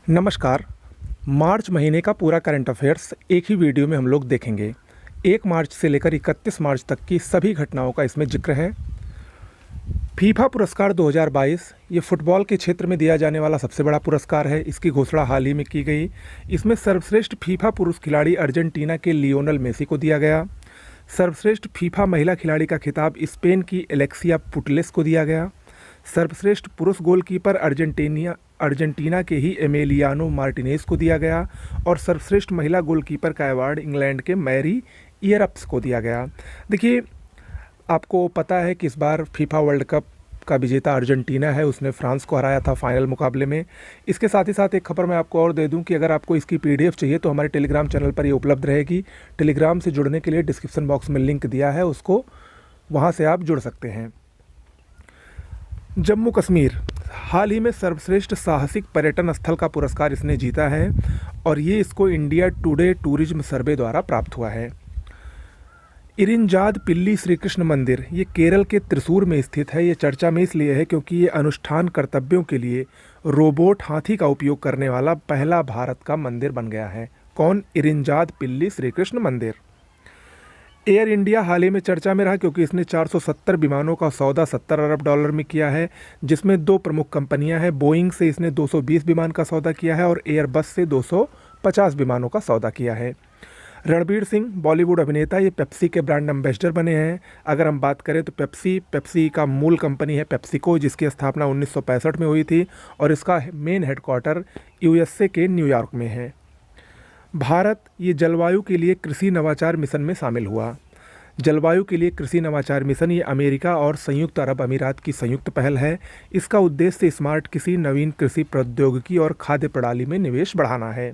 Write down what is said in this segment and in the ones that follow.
नमस्कार। मार्च महीने का पूरा करंट अफेयर्स एक ही वीडियो में हम लोग देखेंगे। 1 मार्च से लेकर 31 मार्च तक की सभी घटनाओं का इसमें जिक्र है। फीफा पुरस्कार 2022 ये फुटबॉल के क्षेत्र में दिया जाने वाला सबसे बड़ा पुरस्कार है। इसकी घोषणा हाल ही में की गई। इसमें सर्वश्रेष्ठ फीफा पुरुष खिलाड़ी अर्जेंटीना के लियोनेल मेसी को दिया गया। सर्वश्रेष्ठ फीफा महिला खिलाड़ी का खिताब स्पेन की एलेक्सिया पुटलेस को दिया गया। सर्वश्रेष्ठ पुरुष गोलकीपर अर्जेंटीना के ही एमेलियानो मार्टिनेज को दिया गया और सर्वश्रेष्ठ महिला गोलकीपर का अवार्ड इंग्लैंड के मैरी इयरप्स को दिया गया। देखिए, आपको पता है कि इस बार फीफा वर्ल्ड कप का विजेता अर्जेंटीना है। उसने फ्रांस को हराया था फाइनल मुकाबले में। इसके साथ ही साथ एक खबर मैं आपको और दे दूं कि अगर आपको इसकी पीडीएफ चाहिए तो हमारे टेलीग्राम चैनल पर ये उपलब्ध रहेगी। टेलीग्राम से जुड़ने के लिए डिस्क्रिप्शन बॉक्स में लिंक दिया है, उसको वहाँ से आप जुड़ सकते हैं। जम्मू कश्मीर हाल ही में सर्वश्रेष्ठ साहसिक पर्यटन स्थल का पुरस्कार इसने जीता है और ये इसको इंडिया टुडे टूरिज्म सर्वे द्वारा प्राप्त हुआ है। इरिंजाद पिल्ली श्री कृष्ण मंदिर ये केरल के त्रिशूर में स्थित है। ये चर्चा में इसलिए है क्योंकि ये अनुष्ठान कर्तव्यों के लिए रोबोट हाथी का उपयोग करने वाला पहला भारत का मंदिर बन गया है। कौन? इरिंजाद पिल्ली श्री कृष्ण मंदिर। एयर इंडिया हाल ही में चर्चा में रहा क्योंकि इसने 470 विमानों का सौदा $70 अरब में किया है, जिसमें 2 प्रमुख कंपनियां हैं। बोइंग से इसने 220 विमान का सौदा किया है और एयरबस से 250 विमानों का सौदा किया है। रणबीर सिंह बॉलीवुड अभिनेता ये पेप्सी के ब्रांड एम्बेसडर बने हैं। अगर हम बात करें तो पेप्सी का मूल कंपनी है पेप्सिको, जिसकी स्थापना 1965 में हुई थी और इसका मेन हेडक्वार्टर यूएसए के न्यूयॉर्क में है। भारत ये जलवायु के लिए कृषि नवाचार मिशन में शामिल हुआ। जलवायु के लिए कृषि नवाचार मिशन ये अमेरिका और संयुक्त अरब अमीरात की संयुक्त पहल है। इसका उद्देश्य स्मार्ट कृषि, नवीन कृषि प्रौद्योगिकी और खाद्य प्रणाली में निवेश बढ़ाना है।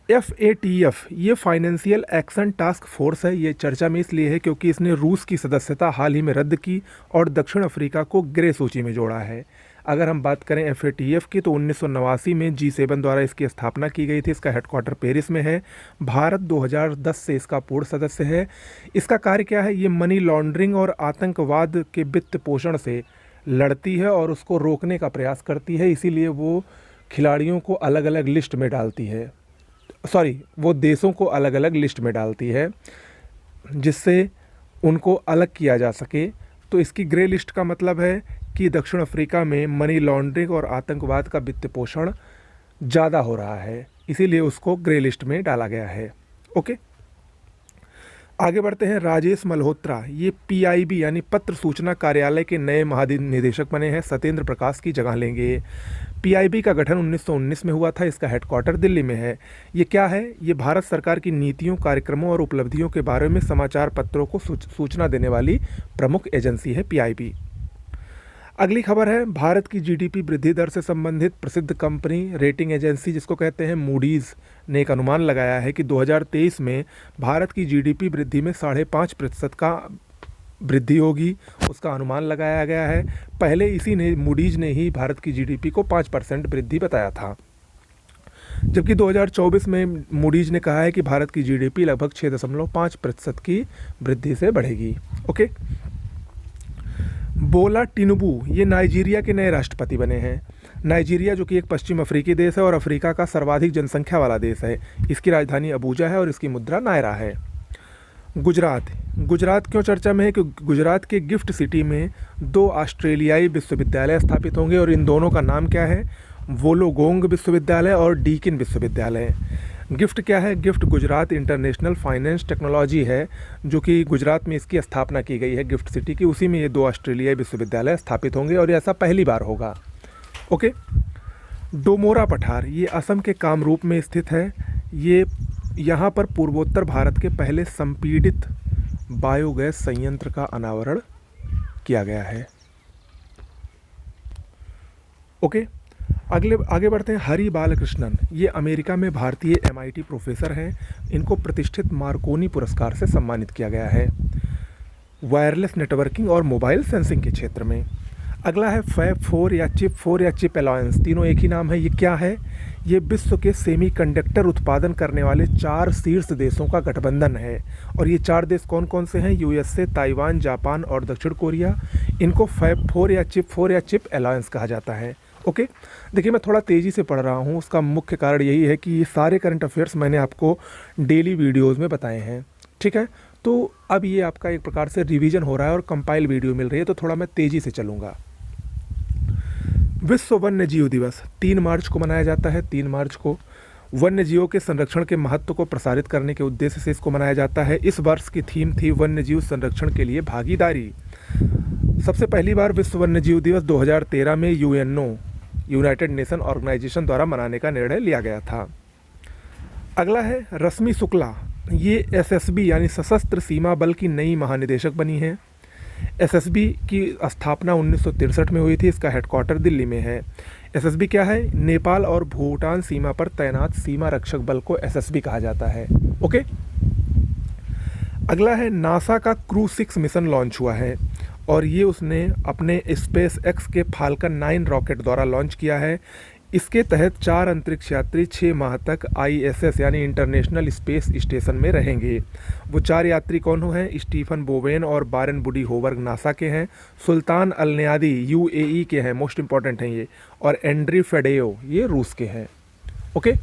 FATF ये फाइनेंशियल एक्शन टास्क फोर्स है। ये चर्चा में इसलिए है क्योंकि इसने रूस की सदस्यता हाल ही में रद्द की और दक्षिण अफ्रीका को ग्रे सूची में जोड़ा है। अगर हम बात करें FATF की तो 1989 में G7 द्वारा इसकी स्थापना की गई थी। इसका हेडक्वार्टर पेरिस में है। भारत 2010 से इसका पूर्ण सदस्य है। इसका कार्य क्या है? ये मनी लॉन्ड्रिंग और आतंकवाद के वित्त पोषण से लड़ती है और उसको रोकने का प्रयास करती है। इसीलिए वो खिलाड़ियों को अलग अलग लिस्ट में डालती है, वो देशों को अलग अलग लिस्ट में डालती है जिससे उनको अलग किया जा सके। तो इसकी ग्रे लिस्ट का मतलब है कि दक्षिण अफ्रीका में मनी लॉन्ड्रिंग और आतंकवाद का वित्त पोषण ज़्यादा हो रहा है, इसीलिए उसको ग्रे लिस्ट में डाला गया है। ओके, आगे बढ़ते हैं। राजेश मल्होत्रा ये PIB यानी पत्र सूचना कार्यालय के नए महानिदेशक बने हैं। सत्येंद्र प्रकाश की जगह लेंगे। PIB का गठन 1919 में हुआ था। इसका हेडक्वार्टर दिल्ली में है। ये क्या है? ये भारत सरकार की नीतियों, कार्यक्रमों और उपलब्धियों के बारे में समाचार पत्रों को सूचना देने वाली प्रमुख एजेंसी है PIB। अगली खबर है भारत की GDP वृद्धि दर से संबंधित प्रसिद्ध कंपनी रेटिंग एजेंसी जिसको कहते हैं मूडीज़ ने एक अनुमान लगाया है कि 2023 में भारत की GDP वृद्धि में 5.5% का वृद्धि होगी। उसका अनुमान लगाया गया है। पहले इसी ने मूडीज़ ने ही भारत की GDP को 5% वृद्धि बताया था, जबकि 2024 में मूडीज़ ने कहा है कि भारत की GDP लगभग 6.5% की वृद्धि से बढ़ेगी। ओके, बोला टिनुबू ये नाइजीरिया के नए राष्ट्रपति बने हैं। नाइजीरिया जो कि एक पश्चिम अफ्रीकी देश है और अफ्रीका का सर्वाधिक जनसंख्या वाला देश है। इसकी राजधानी अबूजा है और इसकी मुद्रा नायरा है। गुजरात क्यों चर्चा में है? क्योंकि गुजरात के गिफ्ट सिटी में 2 ऑस्ट्रेलियाई विश्वविद्यालय स्थापित होंगे और इन दोनों का नाम क्या है? वोलोगोंग विश्वविद्यालय और डीकिन विश्वविद्यालय। गिफ्ट क्या है? Gift Gujarat international finance technology है, जो कि गुजरात में इसकी स्थापना की गई है गिफ्ट सिटी की। उसी में ये 2 ऑस्ट्रेलियाई विश्वविद्यालय स्थापित होंगे और ऐसा पहली बार होगा। ओके, डोमोरा पठार ये असम के कामरूप में स्थित है। ये यहाँ पर पूर्वोत्तर भारत के पहले संपीड़ित बायोगैस संयंत्र का अनावरण किया गया है। ओके, आगे बढ़ते हैं। हरि बालकृष्णन ये अमेरिका में भारतीय MIT प्रोफेसर हैं। इनको प्रतिष्ठित मार्कोनी पुरस्कार से सम्मानित किया गया है वायरलेस नेटवर्किंग और मोबाइल सेंसिंग के क्षेत्र में। अगला है फैब 4 या चिप अलायंस, तीनों एक ही नाम है। ये क्या है? ये विश्व के सेमीकंडक्टर उत्पादन करने वाले 4 शीर्ष देशों का गठबंधन है। और ये 4 देश कौन कौन से हैं? USA, ताइवान, जापान और दक्षिण कोरिया। इनको फैब 4 या चिप अलायंस कहा जाता है। ओके, देखिए मैं थोड़ा तेज़ी से पढ़ रहा हूँ, उसका मुख्य कारण यही है कि ये सारे करंट अफेयर्स मैंने आपको डेली वीडियोज़ में बताए हैं, ठीक है। तो अब ये आपका एक प्रकार से रिवीजन हो रहा है और कंपाइल वीडियो मिल रही है, तो थोड़ा मैं तेज़ी से चलूँगा। विश्व वन्य जीव दिवस 3 मार्च को मनाया जाता है। 3 मार्च को वन्य जीवों के संरक्षण के महत्व को प्रसारित करने के उद्देश्य से इसको मनाया जाता है। इस वर्ष की थीम थी वन्य जीव संरक्षण के लिए भागीदारी। सबसे पहली बार विश्व वन्य जीव दिवस 2013 में यूएनओ, यूनाइटेड नेशन ऑर्गेनाइजेशन द्वारा मनाने का निर्णय लिया गया था। अगला है रश्मि शुक्ला, ये एसएसबी यानी सशस्त्र सीमा बल की नई महानिदेशक बनी हैं। एसएसबी की स्थापना 1963 में हुई थी, इसका हेडक्वार्टर दिल्ली में है। एसएसबी क्या है? नेपाल और भूटान सीमा पर तैनात सीमा रक्षक बल को एसएसबी कहा जाता है। ओके, अगला है नासा का क्रू 6 मिशन लॉन्च हुआ है और ये उसने अपने स्पेस एक्स के फाल्कन 9 रॉकेट द्वारा लॉन्च किया है। इसके तहत 4 अंतरिक्ष यात्री 6 माह तक आईएसएस यानी इंटरनेशनल स्पेस स्टेशन में रहेंगे। वो 4 यात्री कौन हैं? स्टीफन बोवेन और बारेन बुडी होवर्ग नासा के हैं, सुल्तान अल नयादी यूएई के हैं, मोस्ट इंपॉर्टेंट हैं ये, और एंड्री फेडेयो ये रूस के हैं। ओके,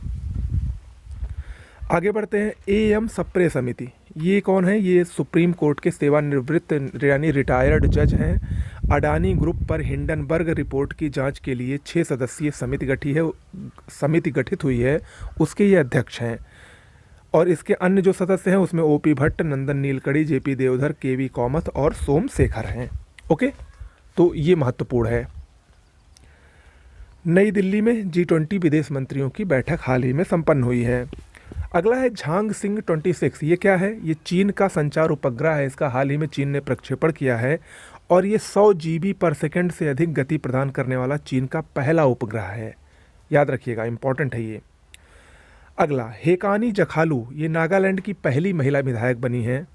आगे बढ़ते हैं। एएम सप्रे समिति, ये कौन है? ये सुप्रीम कोर्ट के सेवानिवृत्त यानी रिटायर्ड जज हैं। अडानी ग्रुप पर हिंडनबर्ग रिपोर्ट की जांच के लिए 6 सदस्यीय समिति गठित हुई है, उसके ये अध्यक्ष हैं। और इसके अन्य जो सदस्य हैं उसमें ओपी भट्ट, नंदन नीलकड़ी, जेपी देवधर, केवी कौमथ और सोम शेखर हैं। ओके, तो ये महत्वपूर्ण है। नई दिल्ली में G20 विदेश मंत्रियों की बैठक हाल ही में संपन्न हुई है। अगला है झांग सिंह 26, ये क्या है? ये चीन का संचार उपग्रह है, इसका हाल ही में चीन ने प्रक्षेपण किया है और ये 100 GB पर सेकंड से अधिक गति प्रदान करने वाला चीन का पहला उपग्रह है, याद रखिएगा, इंपॉर्टेंट है ये। अगला हेकानी जखालू, ये नागालैंड की पहली महिला विधायक बनी है।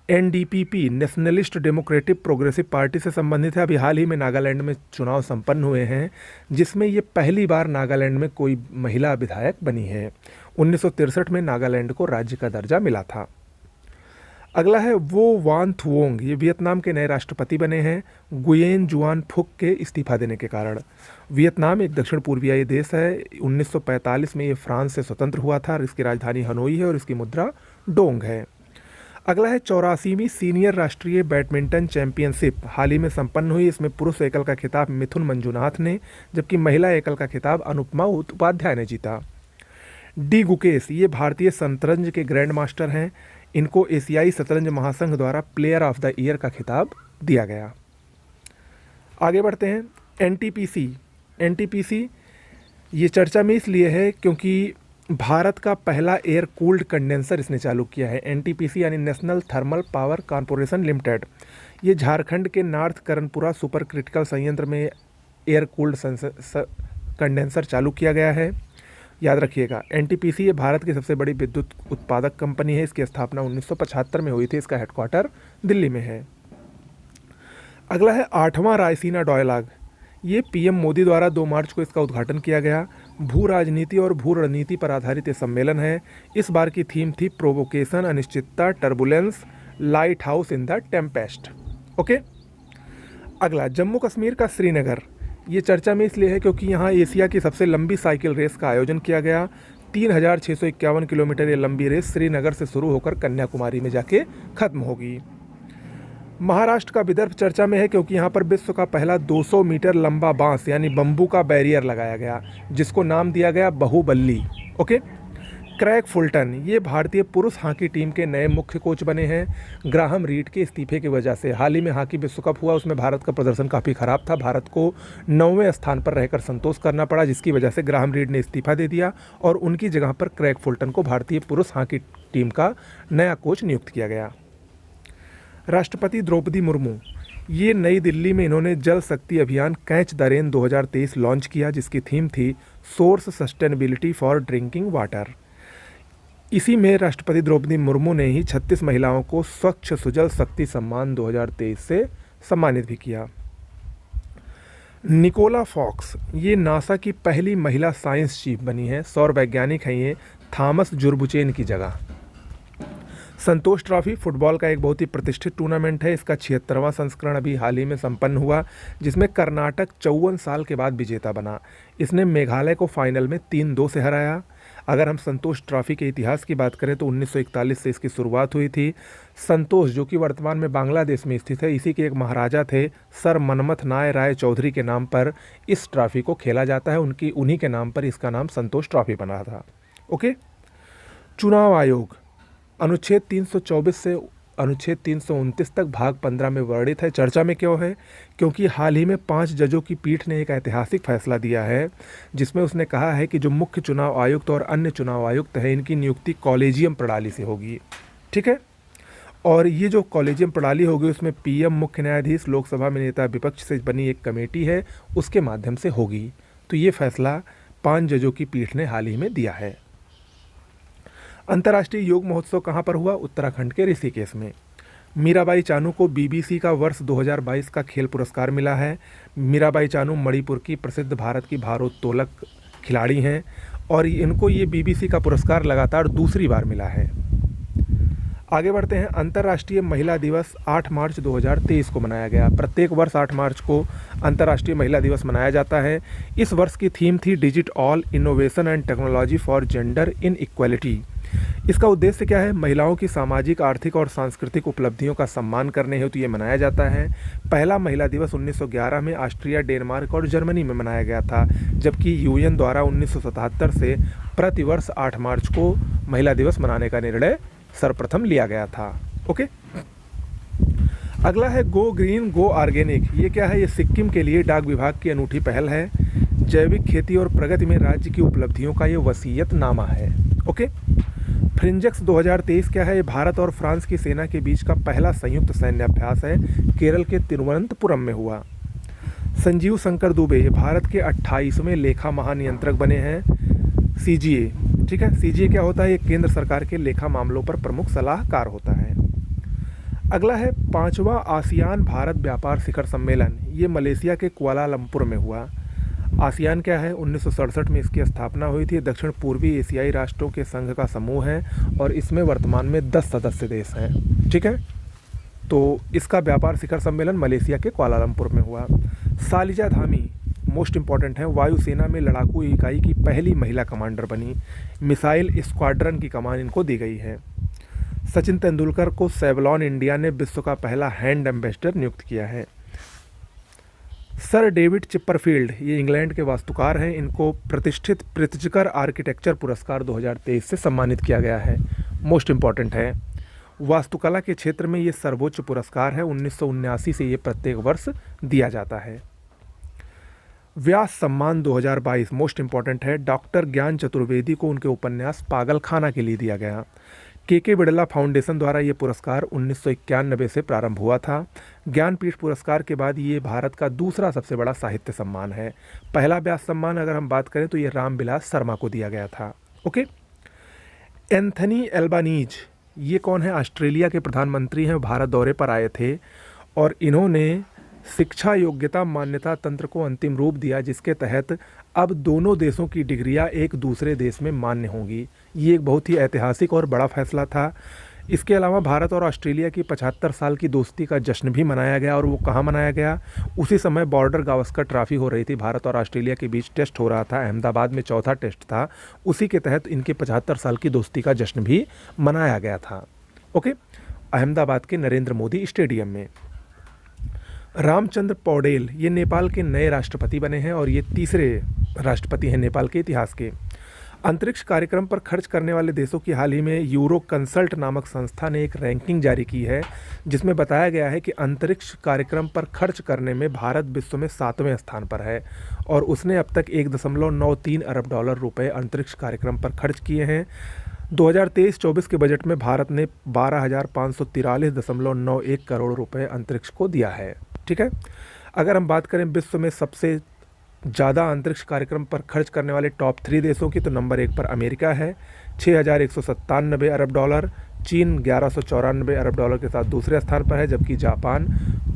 NDPP nationalist democratic progressive party से संबंधित है। अभी हाल ही में नागालैंड में चुनाव संपन्न हुए हैं जिसमें ये पहली बार नागालैंड में कोई महिला विधायक बनी है। 1963 में नागालैंड को राज्य का दर्जा मिला था। अगला है वो वान थुओंग, ये वियतनाम के नए राष्ट्रपति बने हैं गुयेन जुआन फुक के इस्तीफा देने के कारण। वियतनाम एक दक्षिण पूर्वीय देश है। 1945 में ये फ्रांस से स्वतंत्र हुआ था और इसकी राजधानी हनोई है और इसकी मुद्रा डोंग है। अगला है 84वीं सीनियर राष्ट्रीय बैडमिंटन चैंपियनशिप हाल ही में संपन्न हुई। इसमें पुरुष एकल का खिताब मिथुन मंजुनाथ ने, जबकि महिला एकल का खिताब अनुपमा उपाध्याय ने जीता। डी गुकेश, ये भारतीय शतरंज के ग्रैंड मास्टर हैं। इनको एशियाई शतरंज महासंघ द्वारा प्लेयर ऑफ द ईयर का खिताब दिया गया। आगे बढ़ते हैं। एनटीपीसी ये चर्चा में इसलिए है क्योंकि भारत का पहला एयर कूल्ड कंडेंसर इसने चालू किया है। एनटीपीसी यानी national thermal power corporation limited, ये झारखंड के नॉर्थ करनपुरा सुपर क्रिटिकल संयंत्र में एयर कूल्ड कंडेंसर चालू किया गया है, याद रखिएगा। एनटीपीसी ये भारत की सबसे बड़ी विद्युत उत्पादक कंपनी है। इसकी स्थापना 1975 में हुई थी। इसका हेडक्वार्टर दिल्ली में है। अगला है 8वां रायसीना डायलॉग, ये पीएम मोदी द्वारा 2 मार्च को इसका उद्घाटन किया गया। भू राजनीति और भू रणनीति पर आधारित ये सम्मेलन है। इस बार की थीम थी प्रोवोकेशन, अनिश्चितता, turbulence, light house in the Tempest. Okay, अगला जम्मू कश्मीर का श्रीनगर, ये चर्चा में इसलिए है क्योंकि यहाँ एशिया की सबसे लंबी साइकिल रेस का आयोजन किया गया। 3651 किलोमीटर ये लंबी रेस श्रीनगर से शुरू होकर कन्याकुमारी में जाके खत्म होगी। महाराष्ट्र का विदर्भ चर्चा में है क्योंकि यहाँ पर विश्व का पहला 200 मीटर लंबा बांस यानी बम्बू का बैरियर लगाया गया, जिसको नाम दिया गया बाहुबली। ओके, क्रैग फुलटन, ये भारतीय पुरुष हॉकी टीम के नए मुख्य कोच बने हैं ग्राहम रीड के इस्तीफे की वजह से। हाल ही में हॉकी विश्व कप हुआ, उसमें भारत का प्रदर्शन काफ़ी ख़राब था। भारत को 9वें स्थान पर रहकर संतोष करना पड़ा, जिसकी वजह से ग्राहम रीड ने इस्तीफा दे दिया और उनकी जगह पर क्रैग फुलटन को भारतीय पुरुष हॉकी टीम का नया कोच नियुक्त किया गया। राष्ट्रपति द्रौपदी मुर्मू, ये नई दिल्ली में इन्होंने जल शक्ति अभियान कैच द रेन 2023 लॉन्च किया, जिसकी थीम थी source sustainability for drinking water. इसी में राष्ट्रपति द्रौपदी मुर्मू ने ही 36 महिलाओं को स्वच्छ सुजल शक्ति सम्मान 2023 से सम्मानित भी किया। निकोला फॉक्स, ये नासा की पहली महिला साइंस चीफ बनी है। सौर वैज्ञानिक हैं ये, थॉमस जुर्बुचेन की जगह। संतोष ट्रॉफी फुटबॉल का एक बहुत ही प्रतिष्ठित टूर्नामेंट है। इसका 76वां संस्करण अभी हाल ही में संपन्न हुआ, जिसमें कर्नाटक 54 साल के बाद विजेता बना। इसने मेघालय को फाइनल में 3-2 से हराया। अगर हम संतोष ट्रॉफी के इतिहास की बात करें तो 1941 से इसकी शुरुआत हुई थी। संतोष, जो कि वर्तमान में बांग्लादेश में स्थित है, इसी के एक महाराजा थे, सर मनमथ नाय राय चौधरी के नाम पर इस ट्रॉफी को खेला जाता है। उन्हीं के नाम पर इसका नाम संतोष ट्रॉफी बना था। ओके। चुनाव आयोग अनुच्छेद 324 से अनुच्छेद 329 तक भाग 15 में वर्णित है। चर्चा में क्यों है? क्योंकि हाल ही में 5 जजों की पीठ ने एक ऐतिहासिक फैसला दिया है, जिसमें उसने कहा है कि जो मुख्य चुनाव आयुक्त और अन्य चुनाव आयुक्त हैं, इनकी नियुक्ति कॉलेजियम प्रणाली से होगी। ठीक है। और ये जो कॉलेजियम प्रणाली होगी, उसमें पीएम, मुख्य न्यायाधीश, लोकसभा में नेता विपक्ष से बनी एक कमेटी है, उसके माध्यम से होगी। तो ये फैसला 5 जजों की पीठ ने हाल ही में दिया है। अंतर्राष्ट्रीय योग महोत्सव कहाँ पर हुआ? उत्तराखंड के ऋषिकेश में। मीराबाई चानू को बीबीसी का वर्ष 2022 का खेल पुरस्कार मिला है। मीराबाई चानू मणिपुर की प्रसिद्ध भारत की भारोत्तोलक खिलाड़ी हैं और इनको ये बीबीसी का पुरस्कार लगातार दूसरी बार मिला है। आगे बढ़ते हैं। अंतर्राष्ट्रीय महिला दिवस 8 मार्च 2023 को मनाया गया। प्रत्येक वर्ष 8 मार्च को अंतर्राष्ट्रीय महिला दिवस मनाया जाता है। इस वर्ष की थीम थी digit all innovation and technology for gender in equality. इसका उद्देश्य क्या है? महिलाओं की सामाजिक, आर्थिक और सांस्कृतिक उपलब्धियों का सम्मान करने हेतु ये मनाया जाता है। पहला महिला दिवस 1911 में ऑस्ट्रिया, डेनमार्क और जर्मनी में मनाया गया था, जबकि यूएन द्वारा 1977 से प्रतिवर्ष 8 मार्च को महिला दिवस मनाने का निर्णय सर्वप्रथम लिया गया था। ओके। अगला है गो ग्रीन गो ऑर्गेनिक। ये क्या है? ये सिक्किम के लिए डाक विभाग की अनूठी पहल है। जैविक खेती और प्रगति में राज्य की उपलब्धियों का ये वसीयतनामा है। ओके। फ्रिंजेक्स 2023 क्या है? ये भारत और फ्रांस की सेना के बीच का पहला संयुक्त सैन्य अभ्यास है। केरल के तिरुवनंतपुरम में हुआ। संजीव शंकर दुबे ये भारत के 28वें लेखा महानियंत्रक बने हैं। सीजीए, ठीक है। सीजीए क्या होता है? ये केंद्र सरकार के लेखा मामलों पर प्रमुख सलाहकार होता है। अगला है 5वां आसियान भारत व्यापार शिखर सम्मेलन। ये मलेशिया के कुआलालंपुर में हुआ। आसियान क्या है? 1967 में इसकी स्थापना हुई थी। दक्षिण पूर्वी एशियाई राष्ट्रों के संघ का समूह है और इसमें वर्तमान में 10 सदस्य देश हैं। ठीक है। तो इसका व्यापार शिखर सम्मेलन मलेशिया के कुआलालंपुर में हुआ। सालिजा धामी मोस्ट इम्पॉर्टेंट है, वायुसेना में लड़ाकू इकाई की पहली महिला कमांडर बनी। मिसाइल स्क्वाड्रन की कमान इनको दी गई है। सचिन तेंदुलकर को सेवलॉन इंडिया ने विश्व का पहला हैंड एम्बेसडर नियुक्त किया है। सर डेविड चिपरफील्ड ये इंग्लैंड के वास्तुकार हैं। इनको प्रतिष्ठित प्रित्जकर आर्किटेक्चर पुरस्कार 2023 से सम्मानित किया गया है। मोस्ट इम्पॉर्टेंट है। वास्तुकला के क्षेत्र में ये सर्वोच्च पुरस्कार है। 1979 से ये प्रत्येक वर्ष दिया जाता है। व्यास सम्मान 2022 मोस्ट इम्पॉर्टेंट है। डॉक्टर ज्ञान चतुर्वेदी को उनके उपन्यास पागलखाना के लिए दिया गया। के बिड़ला फाउंडेशन द्वारा ये पुरस्कार 1991 से प्रारंभ हुआ था। ज्ञानपीठ पुरस्कार के बाद ये भारत का दूसरा सबसे बड़ा साहित्य सम्मान है। पहला व्यास सम्मान अगर हम बात करें तो ये रामविलास शर्मा को दिया गया था। ओके। एंथनी एल्बानीज ये कौन है? ऑस्ट्रेलिया के प्रधानमंत्री हैं। भारत दौरे पर आए थे और इन्होंने शिक्षा योग्यता मान्यता तंत्र को अंतिम रूप दिया, जिसके तहत अब दोनों देशों की डिग्रियां एक दूसरे देश में मान्य होंगी। ये एक बहुत ही ऐतिहासिक और बड़ा फैसला था। इसके अलावा भारत और ऑस्ट्रेलिया की 75 साल की दोस्ती का जश्न भी मनाया गया। और वो कहाँ मनाया गया? उसी समय बॉर्डर गावस्कर ट्रॉफी हो रही थी। भारत और ऑस्ट्रेलिया के बीच टेस्ट हो रहा था। अहमदाबाद में चौथा टेस्ट था। उसी के तहत इनके 75 साल की दोस्ती का जश्न भी मनाया गया था। ओके। अहमदाबाद के नरेंद्र मोदी स्टेडियम में। रामचंद्र पौडेल ये नेपाल के नए राष्ट्रपति बने हैं और ये तीसरे राष्ट्रपति हैं नेपाल के इतिहास के। अंतरिक्ष कार्यक्रम पर खर्च करने वाले देशों की हाल ही में यूरो कंसल्ट नामक संस्था ने एक रैंकिंग जारी की है, जिसमें बताया गया है कि अंतरिक्ष कार्यक्रम पर खर्च करने में भारत विश्व में 7वें स्थान पर है और उसने अब तक 1.93 अरब डॉलर रुपए अंतरिक्ष कार्यक्रम पर खर्च किए हैं। 2023-24 के बजट में भारत ने 12,543.91 करोड़ रुपए अंतरिक्ष को दिया है। ठीक है। अगर हम बात करें विश्व में सबसे ज़्यादा अंतरिक्ष कार्यक्रम पर खर्च करने वाले टॉप 3 देशों की, तो नंबर 1 पर अमेरिका है 6,197 अरब डॉलर। चीन 1194 अरब डॉलर के साथ दूसरे स्थान पर है, जबकि जापान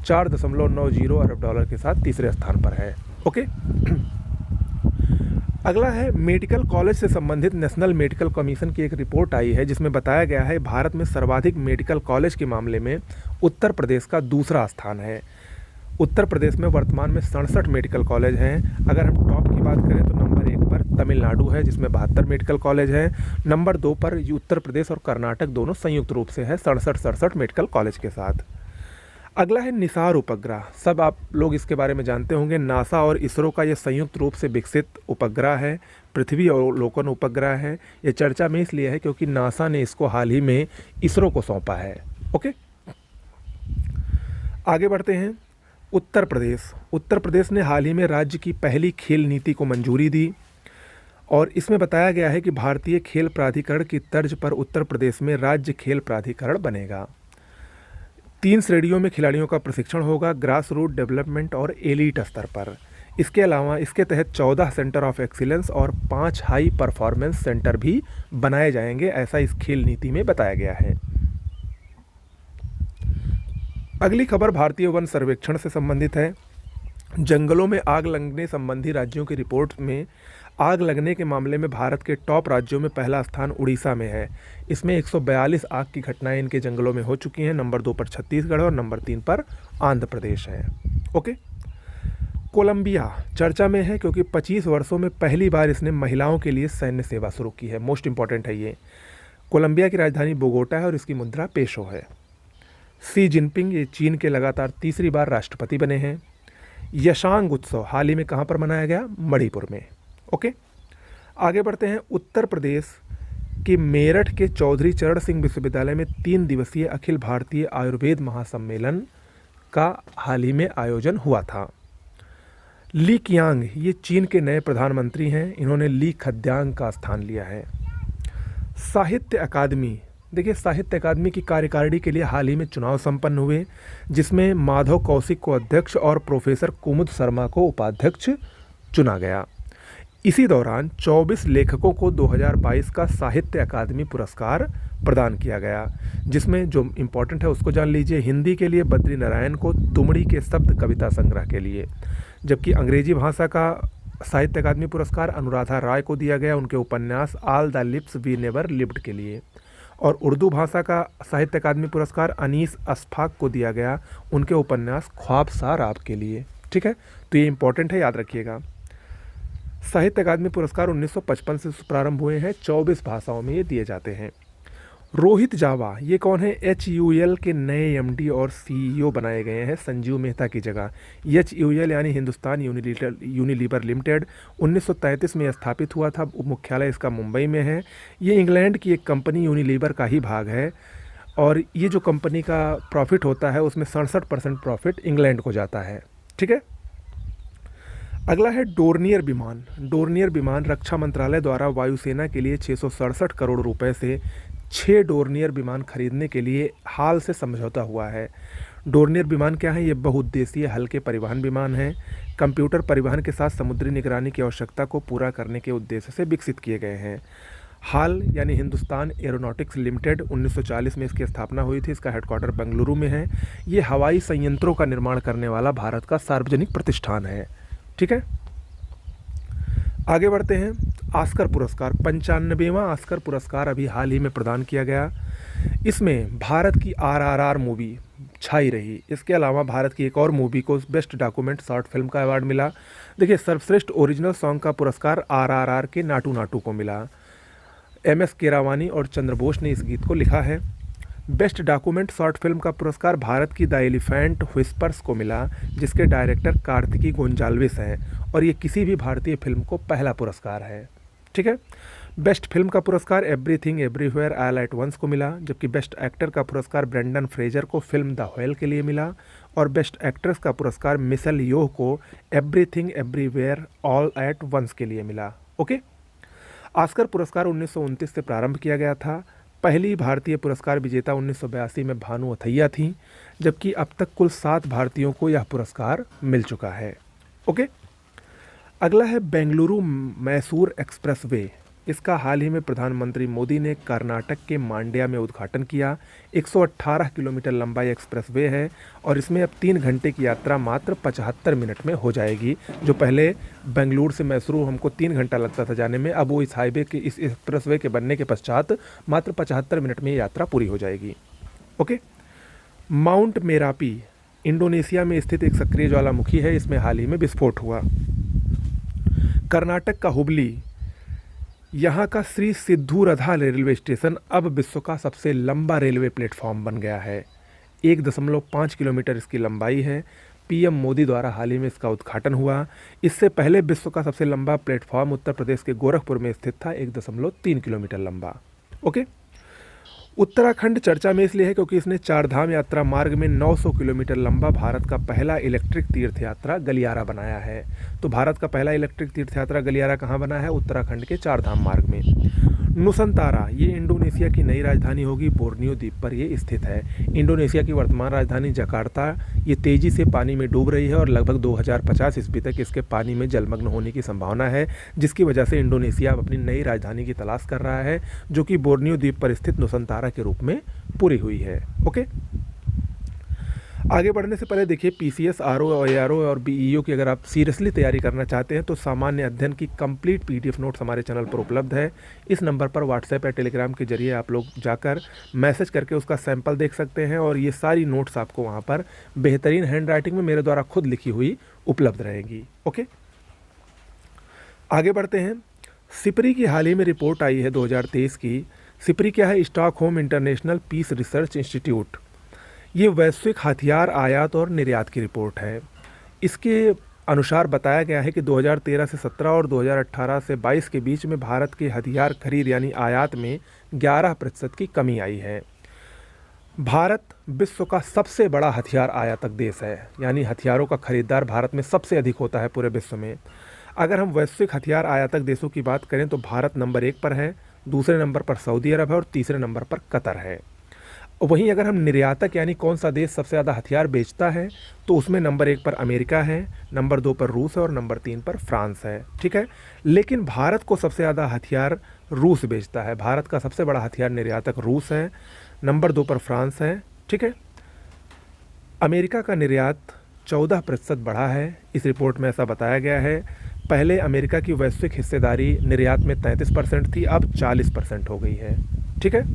4.90 अरब डॉलर के साथ तीसरे स्थान पर है। ओके। अगला है मेडिकल कॉलेज से संबंधित नेशनल मेडिकल कमीशन की एक रिपोर्ट आई है जिसमें बताया गया है भारत में सर्वाधिक मेडिकल कॉलेज के मामले में उत्तर प्रदेश का दूसरा स्थान है। उत्तर प्रदेश में वर्तमान में 67 मेडिकल कॉलेज हैं। अगर हम टॉप की बात करें तो नंबर 1 पर तमिलनाडु है जिसमें 72 मेडिकल कॉलेज हैं। नंबर 2 पर उत्तर प्रदेश और कर्नाटक दोनों संयुक्त रूप से है 67 मेडिकल कॉलेज के साथ। अगला है निसार उपग्रह। सब आप लोग इसके बारे में जानते होंगे। नासा और इसरो का यह संयुक्त रूप से विकसित उपग्रह है, पृथ्वी अवलोकन उपग्रह है। ये चर्चा में इसलिए है क्योंकि नासा ने इसको हाल ही में इसरो को सौंपा है। ओके, आगे बढ़ते हैं। उत्तर प्रदेश। उत्तर प्रदेश ने हाल ही में राज्य की पहली खेल नीति को मंजूरी दी और इसमें बताया गया है कि भारतीय खेल प्राधिकरण की तर्ज पर उत्तर प्रदेश में राज्य खेल प्राधिकरण बनेगा। 3 श्रेणियों में खिलाड़ियों का प्रशिक्षण होगा, ग्रास रूट, डेवलपमेंट और एलीट स्तर पर। इसके अलावा इसके तहत 14 सेंटर ऑफ एक्सीलेंस और 5 हाई परफॉर्मेंस सेंटर भी बनाए जाएंगे, ऐसा इस खेल नीति में बताया गया है। अगली खबर भारतीय वन सर्वेक्षण से संबंधित है। जंगलों में आग लगने संबंधी राज्यों की रिपोर्ट में आग लगने के मामले में भारत के टॉप राज्यों में पहला स्थान उड़ीसा में है। इसमें 142 आग की घटनाएं इनके जंगलों में हो चुकी हैं। नंबर 2 पर छत्तीसगढ़ और नंबर 3 पर आंध्र प्रदेश है। ओके, कोलंबिया चर्चा में है क्योंकि 25 वर्षों में पहली बार इसने महिलाओं के लिए सैन्य सेवा शुरू की है। मोस्ट इंपॉर्टेंट है ये। कोलंबिया की राजधानी बोगोटा है और इसकी मुद्रा पेसो है। शी जिनपिंग ये चीन के लगातार तीसरी बार राष्ट्रपति बने हैं। यशांग उत्सव हाल ही में कहाँ पर मनाया गया? मणिपुर में। ओके, आगे बढ़ते हैं। उत्तर प्रदेश के मेरठ के चौधरी चरण सिंह विश्वविद्यालय में 3 दिवसीय अखिल भारतीय आयुर्वेद महासम्मेलन का हाल ही में आयोजन हुआ था। ली कियांग ये चीन के नए प्रधानमंत्री हैं। इन्होंने ली खद्यांग का स्थान लिया है। साहित्य अकादमी, देखिए साहित्य अकादमी की कार्यकारिणी के लिए हाल ही में चुनाव संपन्न हुए जिसमें माधव कौशिक को अध्यक्ष और प्रोफेसर कुमुद शर्मा को उपाध्यक्ष चुना गया। इसी दौरान 24 लेखकों को 2022 का साहित्य अकादमी पुरस्कार प्रदान किया गया, जिसमें जो इम्पोर्टेंट है उसको जान लीजिए। हिंदी के लिए बद्री नारायण को तुमड़ी के शब्द कविता संग्रह के लिए, जबकि अंग्रेजी भाषा का साहित्य अकादमी पुरस्कार अनुराधा राय को दिया गया उनके उपन्यास All the Lives We Never Lived के लिए, और उर्दू भाषा का साहित्य अकादमी पुरस्कार अनीस अशफाक को दिया गया उनके उपन्यास ख्वाब सार आप के लिए। ठीक है, तो ये इंपॉर्टेंट है, याद रखिएगा। साहित्य अकादमी पुरस्कार 1955 से प्रारंभ हुए हैं। 24 भाषाओं में ये दिए जाते हैं। रोहित जावा ये कौन है? HUL के नए MD और CEO बनाए गए हैं संजीव मेहता की जगह। HUL यानी हिंदुस्तान यूनिलीवर लिमिटेड 1933 में स्थापित हुआ था। मुख्यालय इसका मुंबई में है। ये इंग्लैंड की एक कंपनी यूनिलीवर का ही भाग है और ये जो कंपनी का प्रॉफिट होता है उसमें 67% प्रॉफिट इंग्लैंड को जाता है। ठीक है, अगला है डोर्नियर विमान। डोर्नियर विमान रक्षा मंत्रालय द्वारा वायुसेना के लिए 667 करोड़ रुपए से 6 डोर्नियर विमान खरीदने के लिए हाल से समझौता हुआ है। डोर्नियर विमान क्या है? ये बहुउद्देशीय हल्के परिवहन विमान हैं। कंप्यूटर परिवहन के साथ समुद्री निगरानी की आवश्यकता को पूरा करने के उद्देश्य से विकसित किए गए हैं। हाल यानी हिंदुस्तान एरोनॉटिक्स लिमिटेड 1940 में इसकी स्थापना हुई थी। इसका हेडक्वार्टर बेंगलुरु में है। ये हवाई संयंत्रों का निर्माण करने वाला भारत का सार्वजनिक प्रतिष्ठान है। ठीक है, आगे बढ़ते हैं। ऑस्कर पुरस्कार 95वां ऑस्कर पुरस्कार अभी हाल ही में प्रदान किया गया। इसमें भारत की RRR मूवी छाई रही। इसके अलावा भारत की एक और मूवी को बेस्ट डॉक्यूमेंट शॉर्ट फिल्म का अवार्ड मिला। देखिए, सर्वश्रेष्ठ ओरिजिनल सॉन्ग का पुरस्कार RRR के नाटू नाटू को मिला। MS कीरावानी और चंद्र बोस ने इस गीत को लिखा है। बेस्ट डॉक्यूमेंट शॉर्ट फिल्म का पुरस्कार भारत की द एलिफेंट व्हिस्पर्स को मिला, जिसके डायरेक्टर कार्तिकी गोंजाल्विस हैं और ये किसी भी भारतीय फिल्म को पहला पुरस्कार है। ठीक है, बेस्ट फिल्म का पुरस्कार Everything Everywhere All at Once को मिला, जबकि बेस्ट एक्टर का पुरस्कार ब्रेंडन फ्रेजर को फिल्म द व्हेल के लिए मिला और बेस्ट एक्ट्रेस का पुरस्कार मिशेल योह को Everything Everywhere All at Once के लिए मिला। ओके, ऑस्कर पुरस्कार 1929 से प्रारंभ किया गया था। पहली भारतीय पुरस्कार विजेता 1982 में भानु अथैया थी, जबकि अब तक कुल 7 भारतीयों को यह पुरस्कार मिल चुका है। ओके, अगला है बेंगलुरु मैसूर एक्सप्रेसवे इसका हाल ही में प्रधानमंत्री मोदी ने कर्नाटक के मांड्या में उद्घाटन किया। 118 किलोमीटर लंबा ये एक्सप्रेसवे है और इसमें अब 3 घंटे की यात्रा मात्र 75 मिनट में हो जाएगी। जो पहले बेंगलुरु से मैसूरू हमको 3 घंटा लगता था जाने में, अब वो इस हाईवे के इस एक्सप्रेसवे के बनने के पश्चात मात्र 75 मिनट में ये यात्रा पूरी हो जाएगी। ओके। माउंट मेरापी इंडोनेशिया में स्थित एक सक्रिय ज्वालामुखी है, इसमें हाल ही में विस्फोट हुआ। कर्नाटक का हुबली, यहाँ का श्री सिद्धूरधा रेलवे स्टेशन अब विश्व का सबसे लंबा रेलवे प्लेटफॉर्म बन गया है। 1.5 किलोमीटर इसकी लंबाई है। पीएम मोदी द्वारा हाल ही में इसका उद्घाटन हुआ। इससे पहले विश्व का सबसे लंबा प्लेटफॉर्म उत्तर प्रदेश के गोरखपुर में स्थित था, 1.3 किलोमीटर लंबा। ओके। उत्तराखंड चर्चा में इसलिए है क्योंकि इसने चारधाम यात्रा मार्ग में 900 किलोमीटर लंबा भारत का पहला इलेक्ट्रिक तीर्थ यात्रा गलियारा बनाया है। तो भारत का पहला इलेक्ट्रिक तीर्थ यात्रा गलियारा कहाँ बना है? उत्तराखंड के चारधाम मार्ग में। नुसंतारा ये इंडोनेशिया की नई राजधानी होगी, बोर्नियो द्वीप पर ये स्थित है। इंडोनेशिया की वर्तमान राजधानी जकार्ता ये तेज़ी से पानी में डूब रही है और लगभग 2050 ईस्वी तक इसके पानी में जलमग्न होने की संभावना है, जिसकी वजह से इंडोनेशिया अपनी नई राजधानी की तलाश कर रहा है, जो कि बोर्नियो द्वीप पर स्थित नुसंतारा के रूप में पूरी हुई है। ओके। आगे बढ़ने से पहले देखिए, पीसीएस, आरओ, एआरओ और बीईओ की अगर आप सीरियसली तैयारी करना चाहते हैं तो सामान्य अध्ययन की कंप्लीट पीडीएफ नोट्स हमारे चैनल पर उपलब्ध है। इस नंबर पर व्हाट्सएप या टेलीग्राम के जरिए आप लोग जाकर मैसेज करके उसका सैंपल देख सकते हैं और ये सारी नोट्स आपको वहाँ पर बेहतरीन हैंड राइटिंग में मेरे द्वारा खुद लिखी हुई उपलब्ध रहेंगी। ओके, आगे बढ़ते हैं। सिपरी की हाल ही में रिपोर्ट आई है 2023 की। सिपरी क्या है? Stockholm International Peace Research Institute. ये वैश्विक हथियार आयात और निर्यात की रिपोर्ट है। इसके अनुसार बताया गया है कि 2013 से 17 और 2018 से 22 के बीच में भारत के हथियार खरीद यानी आयात में 11% की कमी आई है। भारत विश्व का सबसे बड़ा हथियार आयातक देश है, यानी हथियारों का खरीदार भारत में सबसे अधिक होता है पूरे विश्व में। अगर हम वैश्विक हथियार आयातक देशों की बात करें तो भारत नंबर 1 पर है, दूसरे नंबर पर सऊदी अरब है और तीसरे नंबर पर कतर है। वहीं अगर हम निर्यातक यानी कौन सा देश सबसे ज़्यादा हथियार बेचता है तो उसमें नंबर 1 पर अमेरिका है, नंबर 2 पर रूस है और नंबर 3 पर फ्रांस है। ठीक है, लेकिन भारत को सबसे ज़्यादा हथियार रूस बेचता है। भारत का सबसे बड़ा हथियार निर्यातक रूस है, नंबर 2 पर फ्रांस है। ठीक है, अमेरिका का निर्यात 14% बढ़ा है, इस रिपोर्ट में ऐसा बताया गया है। पहले अमेरिका की वैश्विक हिस्सेदारी निर्यात में 33% थी, अब 40% हो गई है। ठीक है,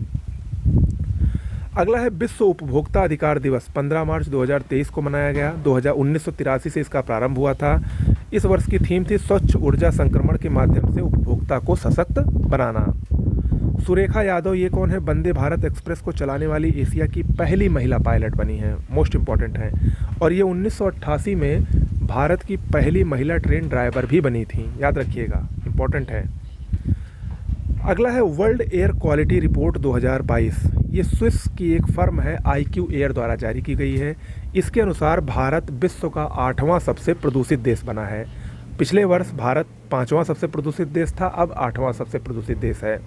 अगला है विश्व उपभोक्ता अधिकार दिवस। 15 मार्च 2023 को मनाया गया। 1983 से इसका प्रारंभ हुआ था। इस वर्ष की थीम थी स्वच्छ ऊर्जा संक्रमण के माध्यम से उपभोक्ता को सशक्त बनाना। सुरेखा यादव ये कौन है? वंदे भारत एक्सप्रेस को चलाने वाली एशिया की पहली महिला पायलट बनी है, मोस्ट इम्पॉर्टेंट है। और ये 1988 में भारत की पहली महिला ट्रेन ड्राइवर भी बनी थी, याद रखिएगा, इम्पॉर्टेंट है। अगला है वर्ल्ड एयर क्वालिटी रिपोर्ट 2022। ये स्विस की एक फर्म है, IQ एयर द्वारा जारी की गई है। इसके अनुसार भारत विश्व का 8वां सबसे प्रदूषित देश बना है। पिछले वर्ष भारत 5वां सबसे प्रदूषित देश था, अब 8वां सबसे प्रदूषित देश है।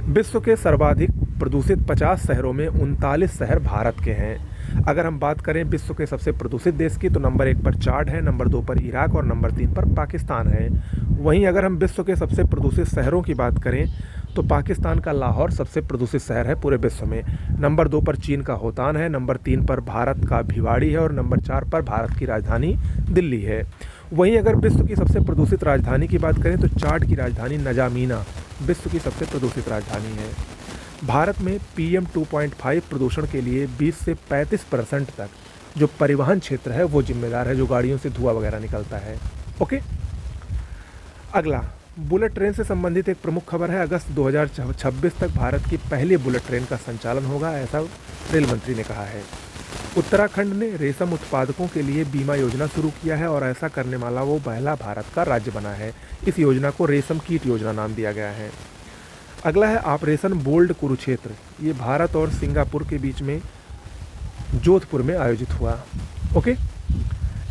विश्व के सर्वाधिक प्रदूषित 50 शहरों में 39 शहर भारत के हैं। अगर हम बात करें विश्व के सबसे प्रदूषित देश की तो नंबर 1 पर चाड है, नंबर 2 पर इराक और नंबर 3 पर पाकिस्तान है। वहीं अगर हम विश्व के सबसे प्रदूषित शहरों की बात करें तो पाकिस्तान का लाहौर सबसे प्रदूषित शहर है पूरे विश्व में। नंबर 2 पर चीन का होतान है, नंबर 3 पर भारत का भिवाड़ी है और नंबर 4 पर भारत की राजधानी दिल्ली है। वहीं अगर विश्व की सबसे प्रदूषित राजधानी की बात करें तो चाड की राजधानी नजामीना विश्व की सबसे प्रदूषित राजधानी है। भारत में PM 2.5 प्रदूषण के लिए 20 से 35% तक जो परिवहन क्षेत्र है वो जिम्मेदार है, जो गाड़ियों से धुआं वगैरह निकलता है। ओके, अगला बुलेट ट्रेन से संबंधित एक प्रमुख खबर है। अगस्त 2026 तक भारत की पहली बुलेट ट्रेन का संचालन होगा, ऐसा रेल मंत्री ने कहा है। उत्तराखंड ने रेशम उत्पादकों के लिए बीमा योजना शुरू किया है और ऐसा करने वाला वो पहला भारत का राज्य बना है। इस योजना को रेशम कीट योजना नाम दिया गया है। अगला है ऑपरेशन बोल्ड कुरुक्षेत्र। ये भारत और सिंगापुर के बीच में जोधपुर में आयोजित हुआ। ओके,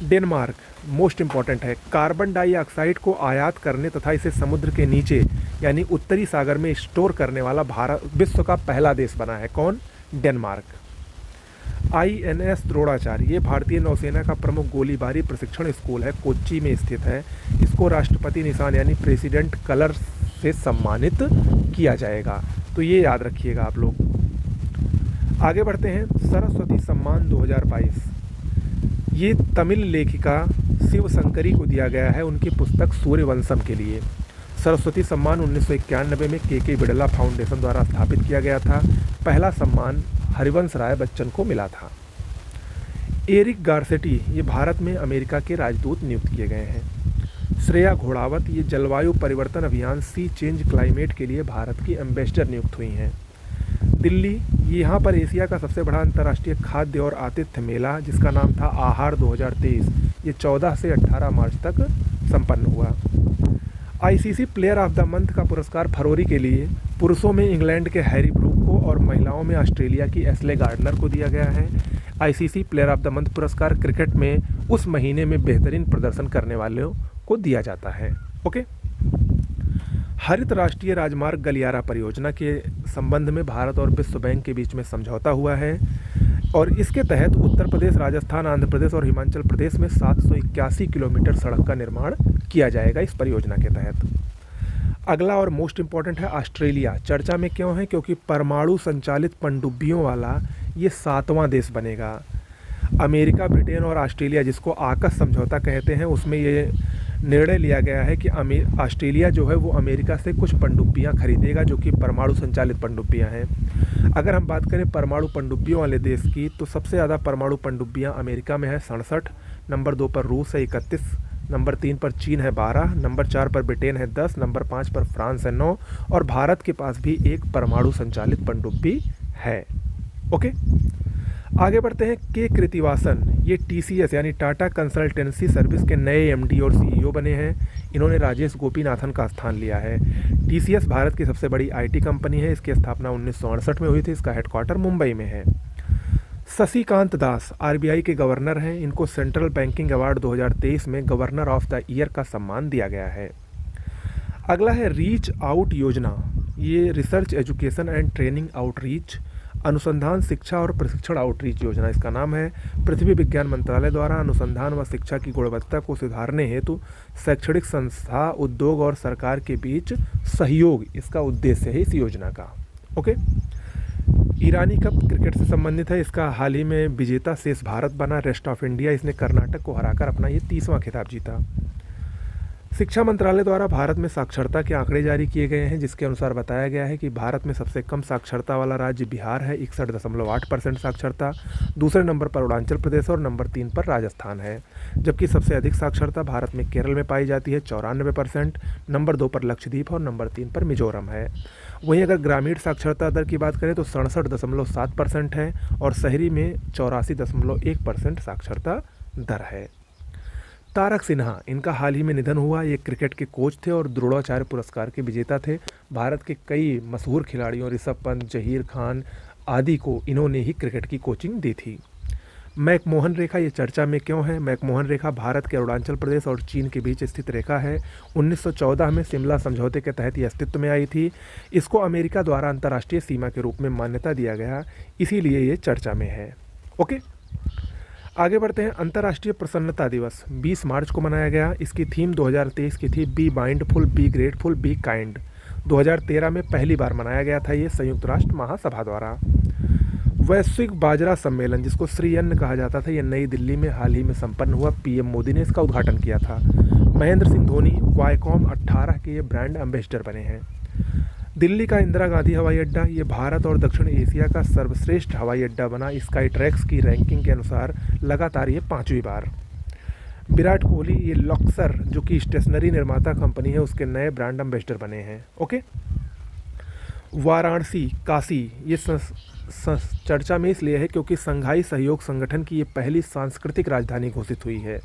डेनमार्क मोस्ट इम्पॉर्टेंट है। कार्बन डाइऑक्साइड को आयात करने तथा इसे समुद्र के नीचे यानी उत्तरी सागर में स्टोर करने वाला भारत विश्व का पहला देश बना है। कौन? डेनमार्क। INS द्रोणाचार्य ये भारतीय नौसेना का प्रमुख गोलीबारी प्रशिक्षण स्कूल है, कोच्चि में स्थित है। इसको राष्ट्रपति निशान यानी प्रेसिडेंट कलर से सम्मानित किया जाएगा। तो ये याद रखिएगा आप लोग। आगे बढ़ते हैं। सरस्वती सम्मान 2022 ये तमिल लेखिका शिव शंकरी को दिया गया है उनकी पुस्तक सूर्यवंशम के लिए। सरस्वती सम्मान 1991 में के बिड़ला फाउंडेशन द्वारा स्थापित किया गया था। पहला सम्मान हरिवंश राय बच्चन को मिला था। एरिक गारसेटी ये भारत में अमेरिका के राजदूत नियुक्त किए गए हैं। श्रेया घोड़ावत ये जलवायु परिवर्तन अभियान सी चेंज क्लाइमेट के लिए भारत की एम्बेसडर नियुक्त हुई हैं। दिल्ली यहाँ पर एशिया का सबसे बड़ा अंतर्राष्ट्रीय खाद्य और आतिथ्य मेला जिसका नाम था आहार 2023 ये 14 से 18 मार्च तक संपन्न हुआ। ICC player of the month का पुरस्कार फरवरी के लिए पुरुषों में इंग्लैंड के हैरी ब्रूक को और महिलाओं में ऑस्ट्रेलिया की एस्ले गार्डनर को दिया गया है। ICC player of the month पुरस्कार क्रिकेट में उस महीने में बेहतरीन प्रदर्शन करने वालों को दिया जाता है। ओके। हरित राष्ट्रीय राजमार्ग गलियारा परियोजना के संबंध में भारत और विश्व बैंक के बीच में समझौता हुआ है और इसके तहत उत्तर प्रदेश, राजस्थान, आंध्र प्रदेश और हिमाचल प्रदेश में 781 किलोमीटर सड़क का निर्माण किया जाएगा इस परियोजना के तहत। अगला और मोस्ट इम्पॉर्टेंट है ऑस्ट्रेलिया। चर्चा में क्यों है? क्योंकि परमाणु संचालित पनडुब्बियों वाला ये 7वां देश बनेगा। अमेरिका, ब्रिटेन और ऑस्ट्रेलिया जिसको आकस समझौता कहते हैं उसमें ये निर्णय लिया गया है कि ऑस्ट्रेलिया जो है वो अमेरिका से कुछ पनडुब्बियाँ खरीदेगा जो कि परमाणु संचालित पनडुब्बियाँ हैं। अगर हम बात करें परमाणु पनडुब्बियों वाले देश की तो सबसे ज़्यादा परमाणु पनडुब्बियाँ अमेरिका में है 67, नंबर 2 पर रूस है 31, नंबर 3 पर चीन है 12, नंबर 4 पर ब्रिटेन है 10, नंबर 5 पर फ्रांस है 9 और भारत के पास भी एक परमाणु संचालित पनडुब्बी है। ओके, आगे बढ़ते हैं। के कृतिवासन ये टीसीएस यानी टाटा कंसल्टेंसी सर्विस के नए एमडी और सीईओ बने हैं। इन्होंने राजेश गोपीनाथन का स्थान लिया है। टीसीएस भारत की सबसे बड़ी आईटी कंपनी है। इसकी स्थापना 1968 में हुई थी। इसका हेडक्वार्टर मुंबई में है। शशिकांत दास आरबीआई के गवर्नर हैं। इनको सेंट्रल बैंकिंग अवार्ड 2023 में गवर्नर ऑफ द ईयर का सम्मान दिया गया है। अगला है रीच आउट योजना। ये research education and training outreach अनुसंधान, शिक्षा और प्रशिक्षण आउटरीच योजना इसका नाम है। पृथ्वी विज्ञान मंत्रालय द्वारा अनुसंधान व शिक्षा की गुणवत्ता को सुधारने हेतु शैक्षणिक संस्था, उद्योग और सरकार के बीच सहयोग इसका उद्देश्य है इस योजना का। ओके। ईरानी कप क्रिकेट से संबंधित है। इसका हाल ही में विजेता शेष भारत बना। रेस्ट ऑफ इंडिया इसने कर्नाटक को हराकर अपना ये 30वां खिताब जीता। शिक्षा मंत्रालय द्वारा भारत में साक्षरता के आंकड़े जारी किए गए हैं जिसके अनुसार बताया गया है कि भारत में सबसे कम साक्षरता वाला राज्य बिहार है, 61.8% साक्षरता। दूसरे नंबर पर अरुणाचल प्रदेश और नंबर 3 पर राजस्थान है। जबकि सबसे अधिक साक्षरता भारत में केरल में पाई जाती है 94%, नंबर 2 पर लक्षद्वीप और नंबर 3 पर मिजोरम है। वहीं अगर ग्रामीण साक्षरता दर की बात करें तो 67.7% है और शहरी में 84.1% साक्षरता दर है। तारक सिन्हा इनका हाल ही में निधन हुआ। ये क्रिकेट के कोच थे और द्रोणाचार्य पुरस्कार के विजेता थे। भारत के कई मशहूर खिलाड़ियों ऋषभ पंत, जहीर खान आदि को इन्होंने ही क्रिकेट की कोचिंग दी थी। मैकमोहन रेखा ये चर्चा में क्यों है? मैकमोहन रेखा भारत के अरुणाचल प्रदेश और चीन के बीच स्थित रेखा है। 1914 में शिमला समझौते के तहत ये अस्तित्व में आई थी। इसको अमेरिका द्वारा अंतर्राष्ट्रीय सीमा के रूप में मान्यता दिया गया, इसीलिए ये चर्चा में है। ओके, आगे बढ़ते हैं। अंतर्राष्ट्रीय प्रसन्नता दिवस 20 मार्च को मनाया गया। इसकी थीम 2023 की थी be mindful, be grateful, be kind. 2013 में पहली बार मनाया गया था ये संयुक्त राष्ट्र महासभा द्वारा। वैश्विक बाजरा सम्मेलन जिसको श्री अन्न कहा जाता था, ये नई दिल्ली में हाल ही में संपन्न हुआ। पीएम मोदी ने इसका उद्घाटन किया था। महेंद्र सिंह धोनी वाईकॉम 18 के ये ब्रांड एम्बेसडर बने हैं। दिल्ली का इंदिरा गांधी हवाई अड्डा ये भारत और दक्षिण एशिया का सर्वश्रेष्ठ हवाई अड्डा बना। स्काई ट्रैक्स की रैंकिंग के अनुसार लगातार ये 5वीं बार। विराट कोहली ये लॉक्सर जो कि स्टेशनरी निर्माता कंपनी है उसके नए ब्रांड एम्बेसडर बने हैं। ओके। वाराणसी काशी ये चर्चा में इसलिए है क्योंकि संघाई सहयोग संगठन की ये पहली सांस्कृतिक राजधानी घोषित हुई है।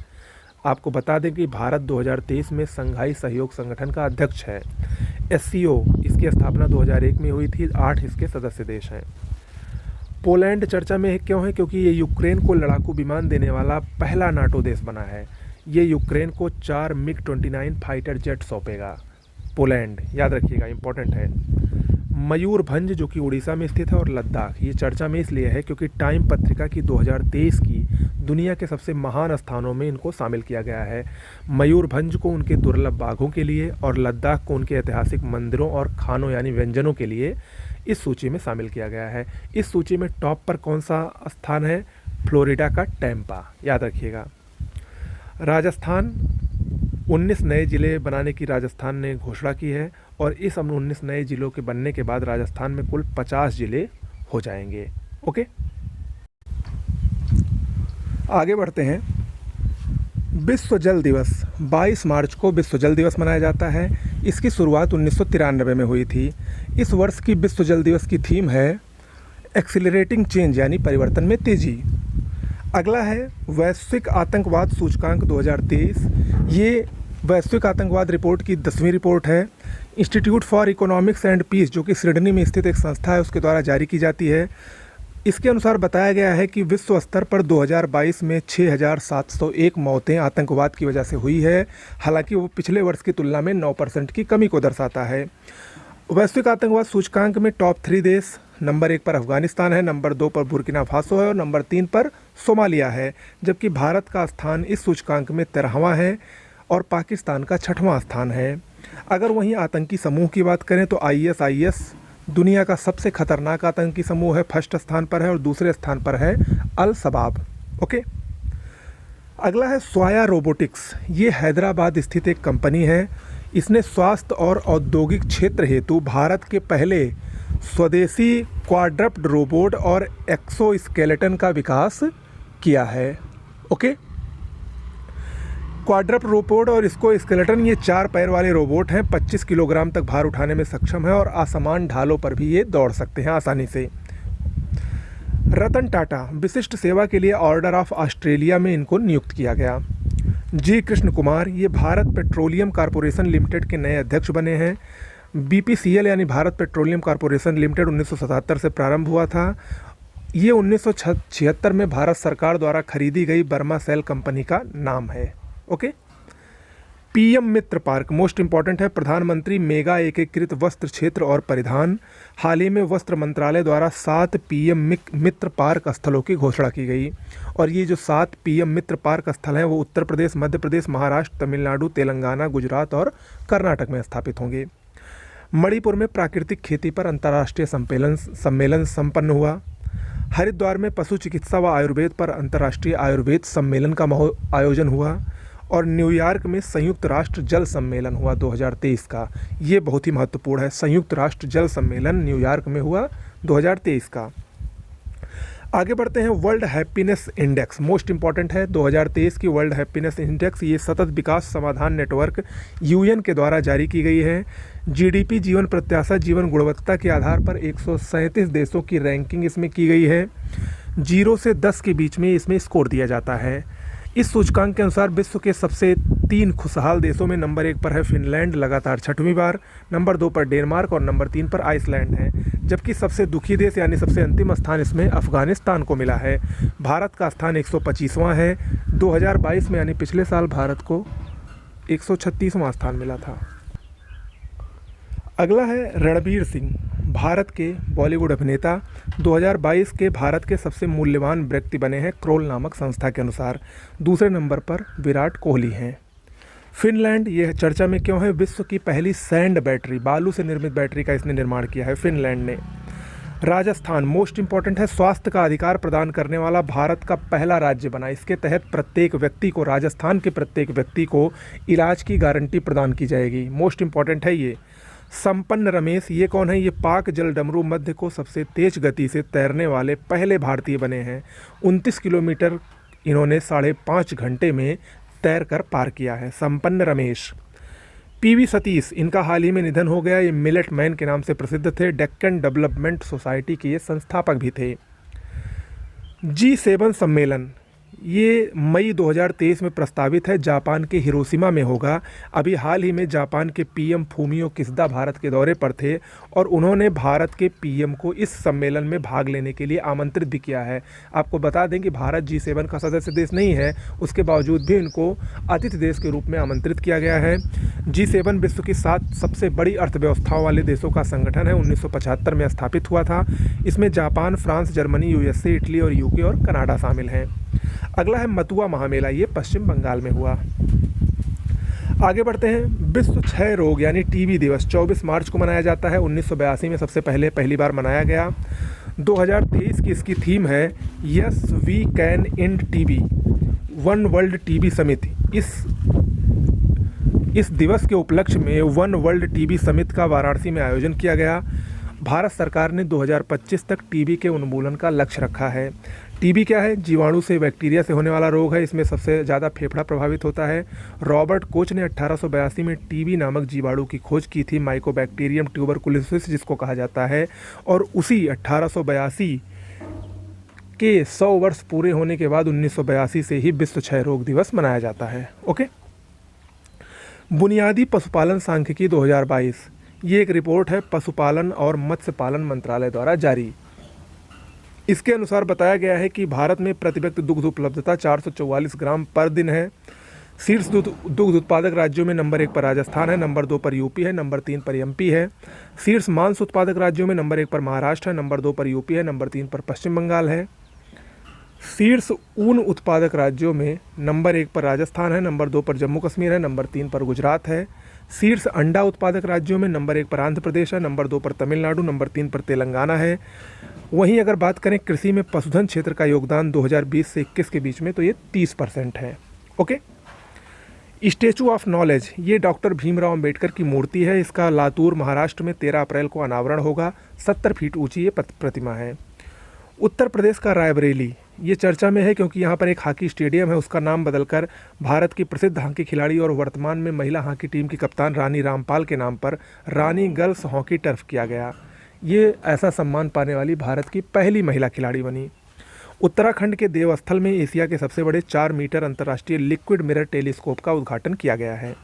आपको बता दें कि भारत 2023 में संघाई सहयोग संगठन का अध्यक्ष है। एससीओ इसकी स्थापना 2001 में हुई थी। 8 इसके सदस्य देश हैं। पोलैंड चर्चा में क्यों है? क्योंकि ये यूक्रेन को लड़ाकू विमान देने वाला पहला नाटो देश बना है। ये यूक्रेन को 4 मिग-29 फाइटर जेट सौंपेगा। पोलैंड याद रखिएगा, इंपॉर्टेंट है। मयूरभंज जो कि उड़ीसा में स्थित है और लद्दाख ये चर्चा में इसलिए है क्योंकि टाइम पत्रिका की 2023 की दुनिया के सबसे महान स्थानों में इनको शामिल किया गया है। मयूरभंज को उनके दुर्लभ बाघों के लिए और लद्दाख को उनके ऐतिहासिक मंदिरों और खानों यानी व्यंजनों के लिए इस सूची में शामिल किया गया है। इस सूची में टॉप पर कौन सा स्थान है? फ्लोरिडा का टैंपा, याद रखिएगा। राजस्थान 19 नए ज़िले बनाने की राजस्थान ने घोषणा की है और इस 19 नए ज़िलों के बनने के बाद राजस्थान में कुल 50 ज़िले हो जाएंगे। ओके, आगे बढ़ते हैं। विश्व जल दिवस 22 मार्च को विश्व जल दिवस मनाया जाता है। इसकी शुरुआत 1993 में हुई थी। इस वर्ष की विश्व जल दिवस की थीम है एक्सीलरेटिंग चेंज यानी परिवर्तन में तेज़ी। अगला है वैश्विक आतंकवाद सूचकांक 2023। ये वैश्विक आतंकवाद रिपोर्ट की 10वीं रिपोर्ट है। Institute for Economics and Peace जो कि सिडनी में स्थित एक संस्था है उसके द्वारा जारी की जाती है। इसके अनुसार बताया गया है कि विश्व स्तर पर 2022 में 6,701 मौतें आतंकवाद की वजह से हुई है। हालांकि वो पिछले वर्ष की तुलना में 9% की कमी को दर्शाता है। वैश्विक आतंकवाद सूचकांक में टॉप 3 देश, नंबर 1 पर अफगानिस्तान है, नंबर 2 पर बुर्किना फासो है और नंबर 3 पर सोमालिया है। जबकि भारत का स्थान इस सूचकांक में 13वां है और पाकिस्तान का 6वां स्थान है। अगर वहीं आतंकी समूह की बात करें तो ISIS दुनिया का सबसे खतरनाक आतंकी समूह है, फर्स्ट स्थान पर है और दूसरे स्थान पर है अल शबाब। ओके, अगला है स्वाया रोबोटिक्स। ये हैदराबाद स्थित एक कंपनी है। इसने स्वास्थ्य और औद्योगिक क्षेत्र हेतु भारत के पहले स्वदेशी क्वाड्रप्ड रोबोट और एक्सोस्केलेटन का विकास किया है। ओके, क्वाड्रप्ड रोबोट और इसको स्केलेटन ये 4 पैर वाले रोबोट हैं। 25 किलोग्राम तक भार उठाने में सक्षम है और असमान ढालों पर भी ये दौड़ सकते हैं आसानी से। रतन टाटा विशिष्ट सेवा के लिए ऑर्डर ऑफ ऑस्ट्रेलिया में इनको नियुक्त किया गया। जी कृष्ण कुमार ये भारत पेट्रोलियम कॉरपोरेशन लिमिटेड के नए अध्यक्ष बने हैं। BPCL यानी भारत पेट्रोलियम कॉरपोरेशन लिमिटेड 1977 से प्रारंभ हुआ था। ये 1976 में भारत सरकार द्वारा खरीदी गई बर्मा सेल कंपनी का नाम है। ओके, PM मित्र पार्क मोस्ट इंपॉर्टेंट है। प्रधानमंत्री मेगा एकीकृत वस्त्र क्षेत्र और परिधान। हाल ही में वस्त्र मंत्रालय द्वारा 7 PM मित्र पार्क स्थलों की घोषणा की गई और ये जो 7 PM मित्र पार्क स्थल हैं वो उत्तर प्रदेश, मध्य प्रदेश, महाराष्ट्र, तमिलनाडु, तेलंगाना, गुजरात और कर्नाटक में स्थापित होंगे। मणिपुर में प्राकृतिक खेती पर अंतर्राष्ट्रीय सम्मेलन संपन्न हुआ। हरिद्वार में पशु चिकित्सा व आयुर्वेद पर अंतर्राष्ट्रीय आयुर्वेद सम्मेलन का आयोजन हुआ और न्यूयॉर्क में संयुक्त राष्ट्र जल सम्मेलन हुआ 2023 का। ये बहुत ही महत्वपूर्ण है। संयुक्त राष्ट्र जल सम्मेलन न्यूयॉर्क में हुआ 2023 का। आगे बढ़ते हैं। World happiness index most important है। 2023 की वर्ल्ड हैप्पीनेस इंडेक्स ये सतत विकास समाधान नेटवर्क UN के द्वारा जारी की गई है। GDP जीवन प्रत्याशा जीवन गुणवत्ता के आधार पर 137 देशों की रैंकिंग इसमें की गई है। 0 से 10 के बीच में इसमें स्कोर दिया जाता है। इस सूचकांक के अनुसार विश्व के सबसे 3 खुशहाल देशों में नंबर 1 पर है फिनलैंड लगातार 6वीं बार, नंबर 2 पर डेनमार्क और नंबर 3 पर आइसलैंड है। जबकि सबसे दुखी देश यानी सबसे अंतिम स्थान इसमें अफगानिस्तान को मिला है। भारत का स्थान 125वां है। 2022 में यानी पिछले साल भारत को 136वां स्थान मिला था। अगला है रणबीर सिंह, भारत के बॉलीवुड अभिनेता। 2022 के भारत के सबसे मूल्यवान व्यक्ति बने हैं क्रोल नामक संस्था के अनुसार। दूसरे नंबर पर विराट कोहली हैं। फिनलैंड ये चर्चा में क्यों है? विश्व की पहली सैंड बैटरी, बालू से निर्मित बैटरी का इसने निर्माण किया है फिनलैंड ने। राजस्थान मोस्ट इंपॉर्टेंट है। स्वास्थ्य का अधिकार प्रदान करने वाला भारत का पहला राज्य बना। इसके तहत प्रत्येक व्यक्ति को, राजस्थान के प्रत्येक व्यक्ति को इलाज की गारंटी प्रदान की जाएगी। मोस्ट इंपॉर्टेंट है ये। संपन्न रमेश ये कौन है? ये पाक जल डमरू मध्य को सबसे तेज गति से तैरने वाले पहले भारतीय बने हैं। 29 किलोमीटर इन्होंने 5.5 घंटे में तैर कर पार किया है। संपन्न रमेश। PV सतीश, इनका हाल ही में निधन हो गया। ये मिलेट मैन के नाम से प्रसिद्ध थे। डेक्कन डेवलपमेंट सोसाइटी के ये संस्थापक भी थे। G7 सम्मेलन ये मई 2023 में प्रस्तावित है। जापान के हिरोशिमा में होगा। अभी हाल ही में जापान के PM फूमियो किशिदा भारत के दौरे पर थे और उन्होंने भारत के PM को इस सम्मेलन में भाग लेने के लिए आमंत्रित भी किया है। आपको बता दें कि भारत G7 का सदस्य देश नहीं है, उसके बावजूद भी इनको अतिथि देश के रूप में आमंत्रित किया गया है। G7 विश्व की 7 सबसे बड़ी अर्थव्यवस्थाओं वाले देशों का संगठन है। 1975 में स्थापित हुआ था। इसमें Japan, France, Germany, USA, Italy और UK और कनाडा शामिल हैं। अगला है मतुआ महामेला, ये पश्चिम बंगाल में हुआ। आगे बढ़ते हैं। विश्व क्षय रोग यानी टीबी दिवस 24 मार्च को मनाया जाता है। 1982 में सबसे पहली बार मनाया गया। 2023 की इसकी थीम है yes we can end TB, one world TB summit. इस दिवस के उपलक्ष्य में वन वर्ल्ड टीबी समिट का वाराणसी में आयोजन किया गया। भारत सरकार ने 2025 तक टीबी के उन्मूलन का लक्ष्य रखा है। टीबी क्या है? जीवाणु से, बैक्टीरिया से होने वाला रोग है। इसमें सबसे ज़्यादा फेफड़ा प्रभावित होता है। रॉबर्ट कोच ने 1882 में टीबी नामक जीवाणु की खोज की थी, माइकोबैक्टीरियम ट्यूबरकुलोसिस जिसको कहा जाता है। और उसी 1882 के 100 वर्ष पूरे होने के बाद 1982 से ही विश्व क्षय रोग दिवस मनाया जाता है। ओके। बुनियादी पशुपालन सांख्यिकी 2022, ये एक रिपोर्ट है पशुपालन और मत्स्य पालन मंत्रालय द्वारा जारी। इसके अनुसार बताया गया है कि भारत में प्रति व्यक्ति दुग्ध उपलब्धता 444 ग्राम पर दिन है। शीर्ष दुग्ध उत्पादक राज्यों में नंबर 1 पर राजस्थान है, नंबर 2 पर यूपी है, नंबर 3 पर एमपी है। शीर्ष मांस उत्पादक राज्यों में नंबर 1 पर महाराष्ट्र है, नंबर 2 पर यूपी है, नंबर 3 पर पश्चिम बंगाल है। शीर्ष ऊन उत्पादक राज्यों में नंबर 1 पर राजस्थान है, नंबर 2 पर जम्मू कश्मीर है, नंबर 3 पर गुजरात है। शीर्ष अंडा उत्पादक राज्यों में नंबर 1 पर आंध्र प्रदेश है, नंबर 2 पर तमिलनाडु, नंबर 3 पर तेलंगाना है। वहीं अगर बात करें कृषि में पशुधन क्षेत्र का योगदान 2020 से 21 के बीच में, तो ये 30% है। ओके। स्टैचू ऑफ नॉलेज, ये डॉक्टर भीमराव अंबेडकर की मूर्ति है। इसका लातूर महाराष्ट्र में 13 अप्रैल को अनावरण होगा। 70 फीट ऊंची ये प्रतिमा है। उत्तर प्रदेश का रायबरेली, ये चर्चा में है क्योंकि यहाँ पर एक हॉकी स्टेडियम है, उसका नाम बदलकर भारत की प्रसिद्ध हॉकी खिलाड़ी और वर्तमान में महिला हॉकी टीम की कप्तान रानी रामपाल के नाम पर रानी गर्ल्स हॉकी टर्फ किया गया। ये ऐसा सम्मान पाने वाली भारत की पहली महिला खिलाड़ी बनी। उत्तराखंड के देवस्थल में एशिया के सबसे बड़े 4 मीटर अंतर्राष्ट्रीय लिक्विड मिरर टेलीस्कोप का उद्घाटन किया गया है।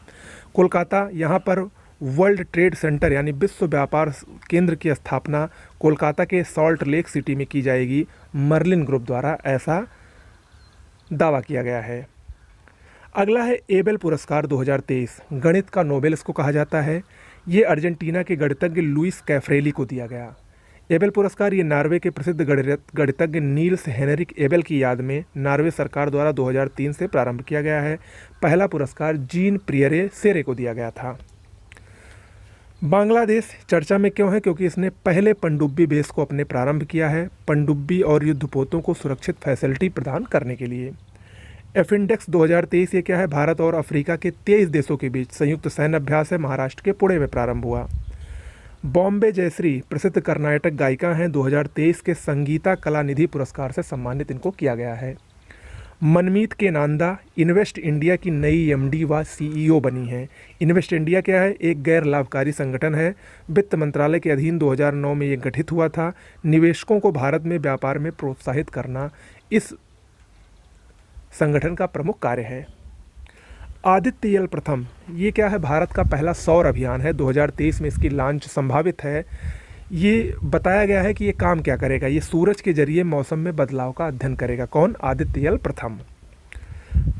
कोलकाता, यहाँ पर वर्ल्ड ट्रेड सेंटर यानी विश्व व्यापार केंद्र की स्थापना कोलकाता के सॉल्ट लेक सिटी में की जाएगी। मर्लिन ग्रुप द्वारा ऐसा दावा किया गया है। अगला है एबेल पुरस्कार 2023, गणित का नोबेल इसको कहा जाता है। ये अर्जेंटीना के गणितज्ञ लुइस कैफ्रेली को दिया गया। एबेल पुरस्कार ये नॉर्वे के प्रसिद्ध गणितज्ञ नील्स हेनरिक एबेल की याद में नॉर्वे सरकार द्वारा 2003 से प्रारंभ किया गया है। पहला पुरस्कार जीन प्रियरे सेरे को दिया गया था। बांग्लादेश चर्चा में क्यों है? क्योंकि इसने पहले पनडुब्बी बेस को अपने प्रारंभ किया है, पनडुब्बी और युद्धपोतों को सुरक्षित फैसिलिटी प्रदान करने के लिए। एफिंडेक्स 2023 ये क्या है? भारत और अफ्रीका के 23 देशों के बीच संयुक्त सैन्य अभ्यास है, महाराष्ट्र के पुणे में प्रारंभ हुआ। बॉम्बे जयश्री प्रसिद्ध कर्नाटक गायिका हैं, 2023 के संगीता कला निधि पुरस्कार से सम्मानित इनको किया गया है। मनमीत के नांदा इन्वेस्ट इंडिया की नई एमडी व सीईओ बनी हैं। इन्वेस्ट इंडिया क्या है? एक गैर लाभकारी संगठन है, वित्त मंत्रालय के अधीन 2009 में ये गठित हुआ था। निवेशकों को भारत में व्यापार में प्रोत्साहित करना इस संगठन का प्रमुख कार्य है। आदित्य एल प्रथम, ये क्या है? भारत का पहला सौर अभियान है, 2023 में इसकी लॉन्च संभावित है। ये बताया गया है कि ये काम क्या करेगा, ये सूरज के जरिए मौसम में बदलाव का अध्ययन करेगा। कौन? आदित्य एल प्रथम।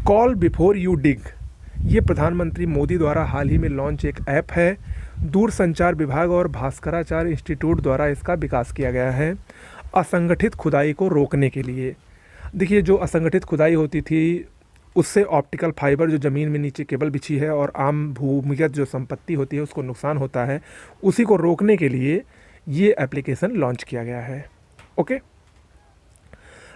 कॉल बिफोर यू डिग, ये प्रधानमंत्री मोदी द्वारा हाल ही में लॉन्च एक ऐप है। दूरसंचार विभाग और भास्कराचार्य इंस्टीट्यूट द्वारा इसका विकास किया गया है असंगठित खुदाई को रोकने के लिए। देखिए, जो असंगठित खुदाई होती थी उससे ऑप्टिकल फाइबर, जो ज़मीन में नीचे केबल बिछी है और आम भूमिगत जो संपत्ति होती है उसको नुकसान होता है, उसी को रोकने के लिए ये एप्लीकेशन लॉन्च किया गया है। ओके।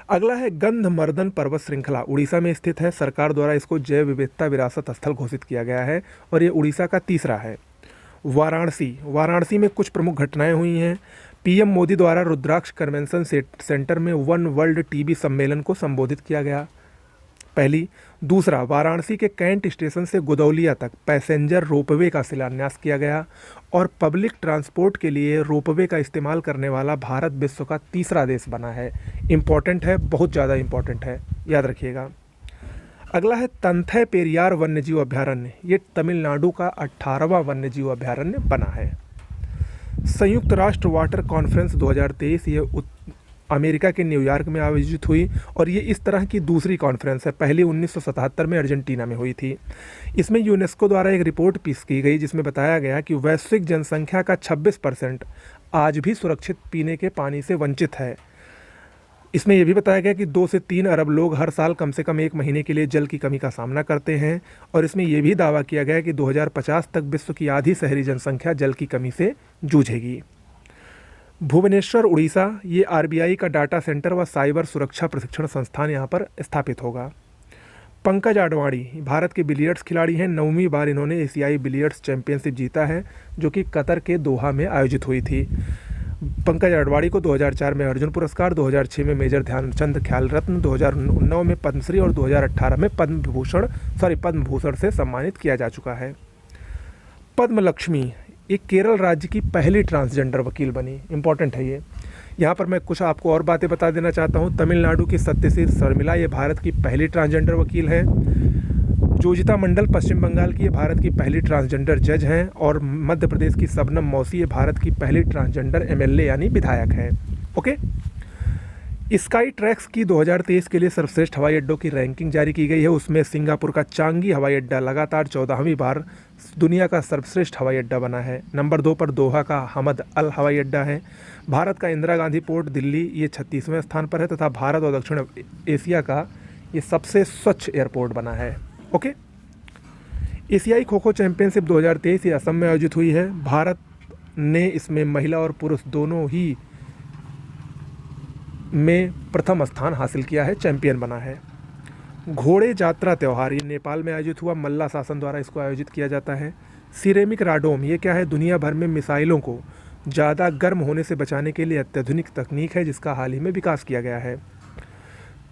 अगला है गंधमर्दन पर्वत श्रृंखला, उड़ीसा में स्थित है। सरकार द्वारा इसको जैव विविधता विरासत स्थल घोषित किया गया है और ये उड़ीसा का तीसरा है। वाराणसी में कुछ प्रमुख घटनाएं हुई हैं। पीएम मोदी द्वारा रुद्राक्ष कन्वेंशन सेंटर में वन वर्ल्ड टीबी सम्मेलन को संबोधित किया गया, पहली। दूसरा, वाराणसी के कैंट स्टेशन से गुदौलिया तक पैसेंजर रोपवे का शिलान्यास किया गया। और पब्लिक ट्रांसपोर्ट के लिए रोपवे का इस्तेमाल करने वाला भारत विश्व का तीसरा देश बना है। इम्पॉर्टेंट है, बहुत ज़्यादा इम्पॉर्टेंट है, याद रखिएगा। अगला है तंथै पेरियार वन्यजीव अभ्यारण्य, ये तमिलनाडु का 18वां वन्यजीव अभ्यारण्य बना है। संयुक्त राष्ट्र वाटर कॉन्फ्रेंस 2023 ये अमेरिका के न्यूयॉर्क में आयोजित हुई और ये इस तरह की दूसरी कॉन्फ्रेंस है। पहली 1977 में अर्जेंटीना में हुई थी। इसमें यूनेस्को द्वारा एक रिपोर्ट पेश की गई जिसमें बताया गया कि वैश्विक जनसंख्या का 26% आज भी सुरक्षित पीने के पानी से वंचित है। इसमें यह भी बताया गया कि 2 से 3 अरब लोग हर साल कम से कम 1 महीने के लिए जल की कमी का सामना करते हैं और इसमें यह भी दावा किया गया है कि 2050 तक विश्व की आधी शहरी जनसंख्या जल की कमी से जूझेगी। भुवनेश्वर उड़ीसा, ये आरबीआई का डाटा सेंटर व साइबर सुरक्षा प्रशिक्षण संस्थान यहाँ पर स्थापित होगा। पंकज आडवाणी भारत के बिलियर्ड्स खिलाड़ी हैं। 9वीं बार इन्होंने एशियाई बिलियर्ड्स चैंपियनशिप जीता है, जो कि कतर के दोहा में आयोजित हुई थी। पंकज आडवाणी को 2004 में अर्जुन पुरस्कार, 2006 में मेजर ध्यानचंद खेल रत्न, 2009 में पद्मश्री और 2018 में पद्म भूषण से सम्मानित किया जा चुका है। पद्म लक्ष्मी एक केरल राज्य की पहली ट्रांसजेंडर वकील बनी। इंपॉर्टेंट है ये। यहाँ पर मैं कुछ आपको और बातें बता देना चाहता हूँ। तमिलनाडु की सत्यशील शर्मिला ये भारत की पहली ट्रांसजेंडर वकील है। जोजिता मंडल पश्चिम बंगाल की ये भारत की पहली ट्रांसजेंडर जज हैं। और मध्य प्रदेश की शबनम मौसी ये भारत की पहली ट्रांसजेंडर एमएलए यानी विधायक है। ओके। स्काई ट्रैक्स की 2023 के लिए सर्वश्रेष्ठ हवाई अड्डों की रैंकिंग जारी की गई है। उसमें सिंगापुर का चांगी हवाई अड्डा लगातार 14वीं बार दुनिया का सर्वश्रेष्ठ हवाई अड्डा बना है। नंबर 2 पर दोहा का हमद अल हवाई अड्डा है। भारत का इंदिरा गांधी पोर्ट दिल्ली ये 36वें स्थान पर है तथा भारत और दक्षिण एशिया का ये सबसे स्वच्छ एयरपोर्ट बना है। ओके। एशियाई खो खो चैंपियनशिप 2023 ये असम में आयोजित हुई है। भारत ने इसमें महिला और पुरुष दोनों ही में प्रथम स्थान हासिल किया है, चैंपियन बना है। घोड़े जात्रा त्यौहार ये नेपाल में आयोजित हुआ। मल्ला शासन द्वारा इसको आयोजित किया जाता है। सिरेमिक राडोम ये क्या है? दुनिया भर में मिसाइलों को ज़्यादा गर्म होने से बचाने के लिए अत्याधुनिक तकनीक है, जिसका हाल ही में विकास किया गया है।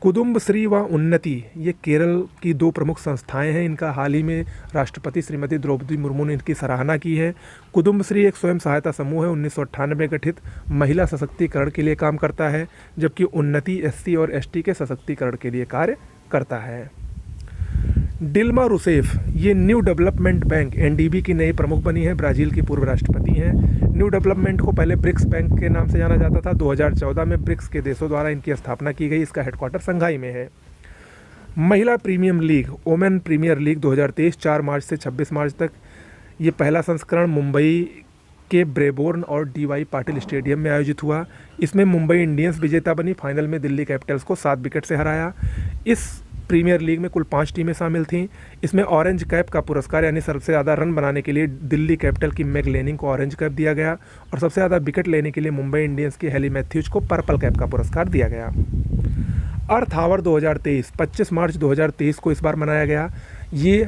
कुदुम्बश्री व उन्नति ये केरल की 2 प्रमुख संस्थाएं हैं। इनका हाल ही में राष्ट्रपति श्रीमती द्रौपदी मुर्मू ने इनकी सराहना की है। कुदुम्बश्री एक स्वयं सहायता समूह है, 1998 में गठित, महिला सशक्तिकरण के लिए काम करता है, जबकि उन्नति एससी और एसटी के सशक्तिकरण के लिए कार्य करता है। डिल्मा रूसेफ ये न्यू डेवलपमेंट बैंक एनडीबी की नई प्रमुख बनी है। ब्राज़ील की पूर्व राष्ट्रपति हैं। न्यू डेवलपमेंट को पहले ब्रिक्स बैंक के नाम से जाना जाता था। 2014 में ब्रिक्स के देशों द्वारा इनकी स्थापना की गई। इसका हेडक्वार्टर संघाई में है। महिला premium league women premier league 2023 4 मार्च से 26 मार्च तक ये पहला संस्करण मुंबई के ब्रेबोर्न और डीवाई पाटिल स्टेडियम में आयोजित हुआ। इसमें मुंबई इंडियंस विजेता बनी। फाइनल में दिल्ली कैपिटल्स को 7 विकेट से हराया। इस प्रीमियर लीग में कुल 5 टीमें शामिल थीं। इसमें ऑरेंज कैप का पुरस्कार यानी सबसे ज़्यादा रन बनाने के लिए दिल्ली कैपिटल की मैग लेनिंग को ऑरेंज कैप दिया गया और सबसे ज़्यादा विकेट लेने के लिए मुंबई इंडियंस की हेली मैथ्यूज को पर्पल कैप का पुरस्कार दिया गया। अर्थ आवर 2023 25 मार्च 2023 को इस बार मनाया गया। ये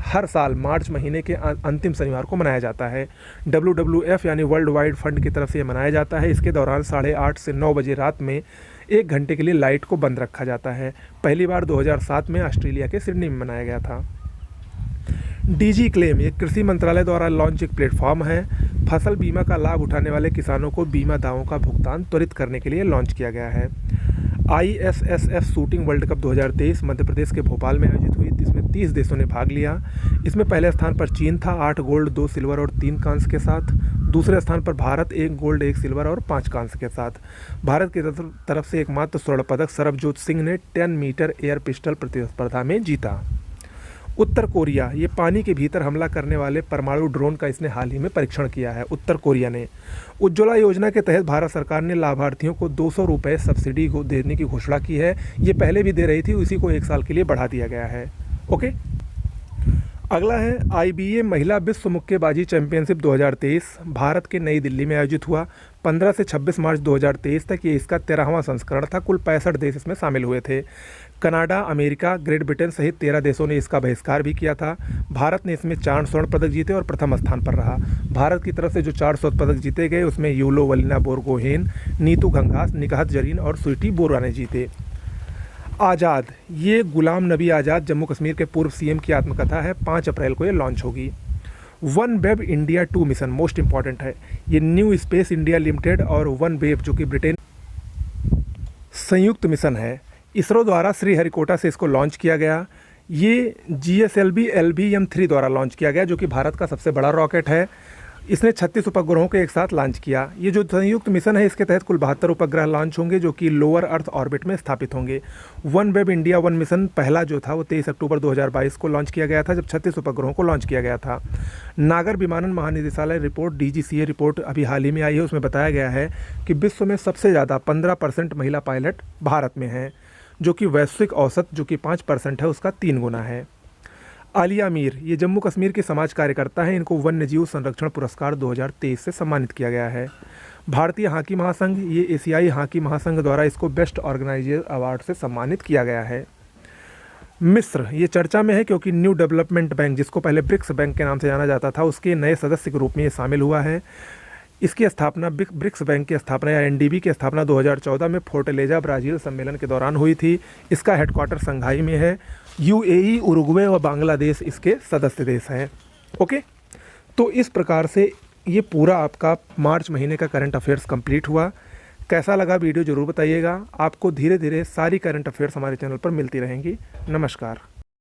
हर साल मार्च महीने के अंतिम शनिवार को मनाया जाता है। WWF यानी वर्ल्ड वाइड फंड की तरफ से ये मनाया जाता है। इसके दौरान 8:30 से 9 बजे रात में 1 घंटे के लिए लाइट को बंद रखा जाता है। पहली बार 2007 में ऑस्ट्रेलिया के सिडनी में मनाया गया था। डीजी क्लेम ये कृषि मंत्रालय द्वारा लॉन्च एक प्लेटफॉर्म है। फसल बीमा का लाभ उठाने वाले किसानों को बीमा दावों का भुगतान त्वरित करने के लिए लॉन्च किया गया है। ISSF shooting world cup 2023 Madhya Pradesh के भोपाल में आयोजित हुई। इसमें 30 देशों ने भाग लिया। इसमें पहले स्थान पर चीन था 8 गोल्ड 2 सिल्वर और 3 कांस्य के साथ। दूसरे स्थान पर भारत 1 गोल्ड 1 सिल्वर और 5 कांस्य के साथ। भारत की तरफ से एकमात्र स्वर्ण पदक सरबजोत सिंह ने 10 मीटर एयर पिस्टल प्रतिस्पर्धा में जीता। उत्तर कोरिया ये पानी के भीतर हमला करने वाले परमाणु ड्रोन का इसने हाल ही में परीक्षण किया है। उत्तर कोरिया ने उज्ज्वला योजना के तहत भारत सरकार ने लाभार्थियों को 200 रुपये सब्सिडी को देने की घोषणा की है। ये पहले भी दे रही थी, उसी को 1 साल के लिए बढ़ा दिया गया है। ओके। अगला है IBA महिला विश्व मुक्केबाजी चैंपियनशिप 2023 भारत के नई दिल्ली में आयोजित हुआ। 15 से 26 मार्च 2023 तक ये इसका 13वां संस्करण था। कुल 65 देश इसमें शामिल हुए थे। कनाडा, अमेरिका, ग्रेट ब्रिटेन सहित 13 देशों ने इसका बहिष्कार भी किया था। भारत ने इसमें 4 स्वर्ण पदक जीते और प्रथम स्थान पर रहा। भारत की तरफ से जो 4 स्वर्ण पदक जीते गए उसमें यूलो वलिना बोरगोहेन, नीतू घंघास, निकहत जरीन और स्वीटी बोरा ने जीते। आज़ाद ये गुलाम नबी आज़ाद जम्मू कश्मीर के पूर्व CM की आत्मकथा है। 5 अप्रैल को ये लॉन्च होगी। One web India 2 mission most important है। ये न्यू स्पेस इंडिया लिमिटेड और वन वेब जो कि ब्रिटेन संयुक्त मिशन है, इसरो द्वारा श्रीहरिकोटा से इसको लॉन्च किया गया। ये GSLV LVM-3 द्वारा लॉन्च किया गया, जो कि भारत का सबसे बड़ा रॉकेट है। इसने 36 उपग्रहों को एक साथ लॉन्च किया। ये जो संयुक्त मिशन है इसके तहत कुल 72 उपग्रह लॉन्च होंगे जो कि लोअर अर्थ ऑर्बिट में स्थापित होंगे। वन वेब इंडिया 1 मिशन पहला जो था वो 23 अक्टूबर 2022 को लॉन्च किया गया था, जब 36 उपग्रहों को लॉन्च किया गया था। नागर विमानन महानिदेशालय रिपोर्ट DGCA रिपोर्ट अभी हाल ही में आई है, उसमें बताया गया है कि विश्व में सबसे ज़्यादा 15% महिला पायलट भारत में हैं, जो कि वैश्विक औसत जो कि 5% है उसका 3 गुना है। आलिया मीर ये जम्मू कश्मीर के समाज कार्यकर्ता हैं, इनको वन्य जीव संरक्षण पुरस्कार 2023 से सम्मानित किया गया है। भारतीय हॉकी महासंघ ये एशियाई हॉकी महासंघ द्वारा इसको बेस्ट ऑर्गेनाइजर अवार्ड से सम्मानित किया गया है। मिस्र ये चर्चा में है क्योंकि न्यू डेवलपमेंट बैंक, जिसको पहले ब्रिक्स बैंक के नाम से जाना जाता था, उसके नए सदस्य के रूप में ये शामिल हुआ है। इसकी स्थापना ब्रिक्स बैंक की स्थापना या NDB की स्थापना 2014 में फोर्टलेजा ब्राज़ील सम्मेलन के दौरान हुई थी। इसका हेडक्वार्टर संघाई में है। UAE, उरुग्वे और बांग्लादेश इसके सदस्य देश हैं। ओके, तो इस प्रकार से ये पूरा आपका मार्च महीने का करंट अफेयर्स कंप्लीट हुआ। कैसा लगा वीडियो ज़रूर बताइएगा। आपको धीरे धीरे सारी करंट अफेयर्स हमारे चैनल पर मिलती रहेंगी। नमस्कार।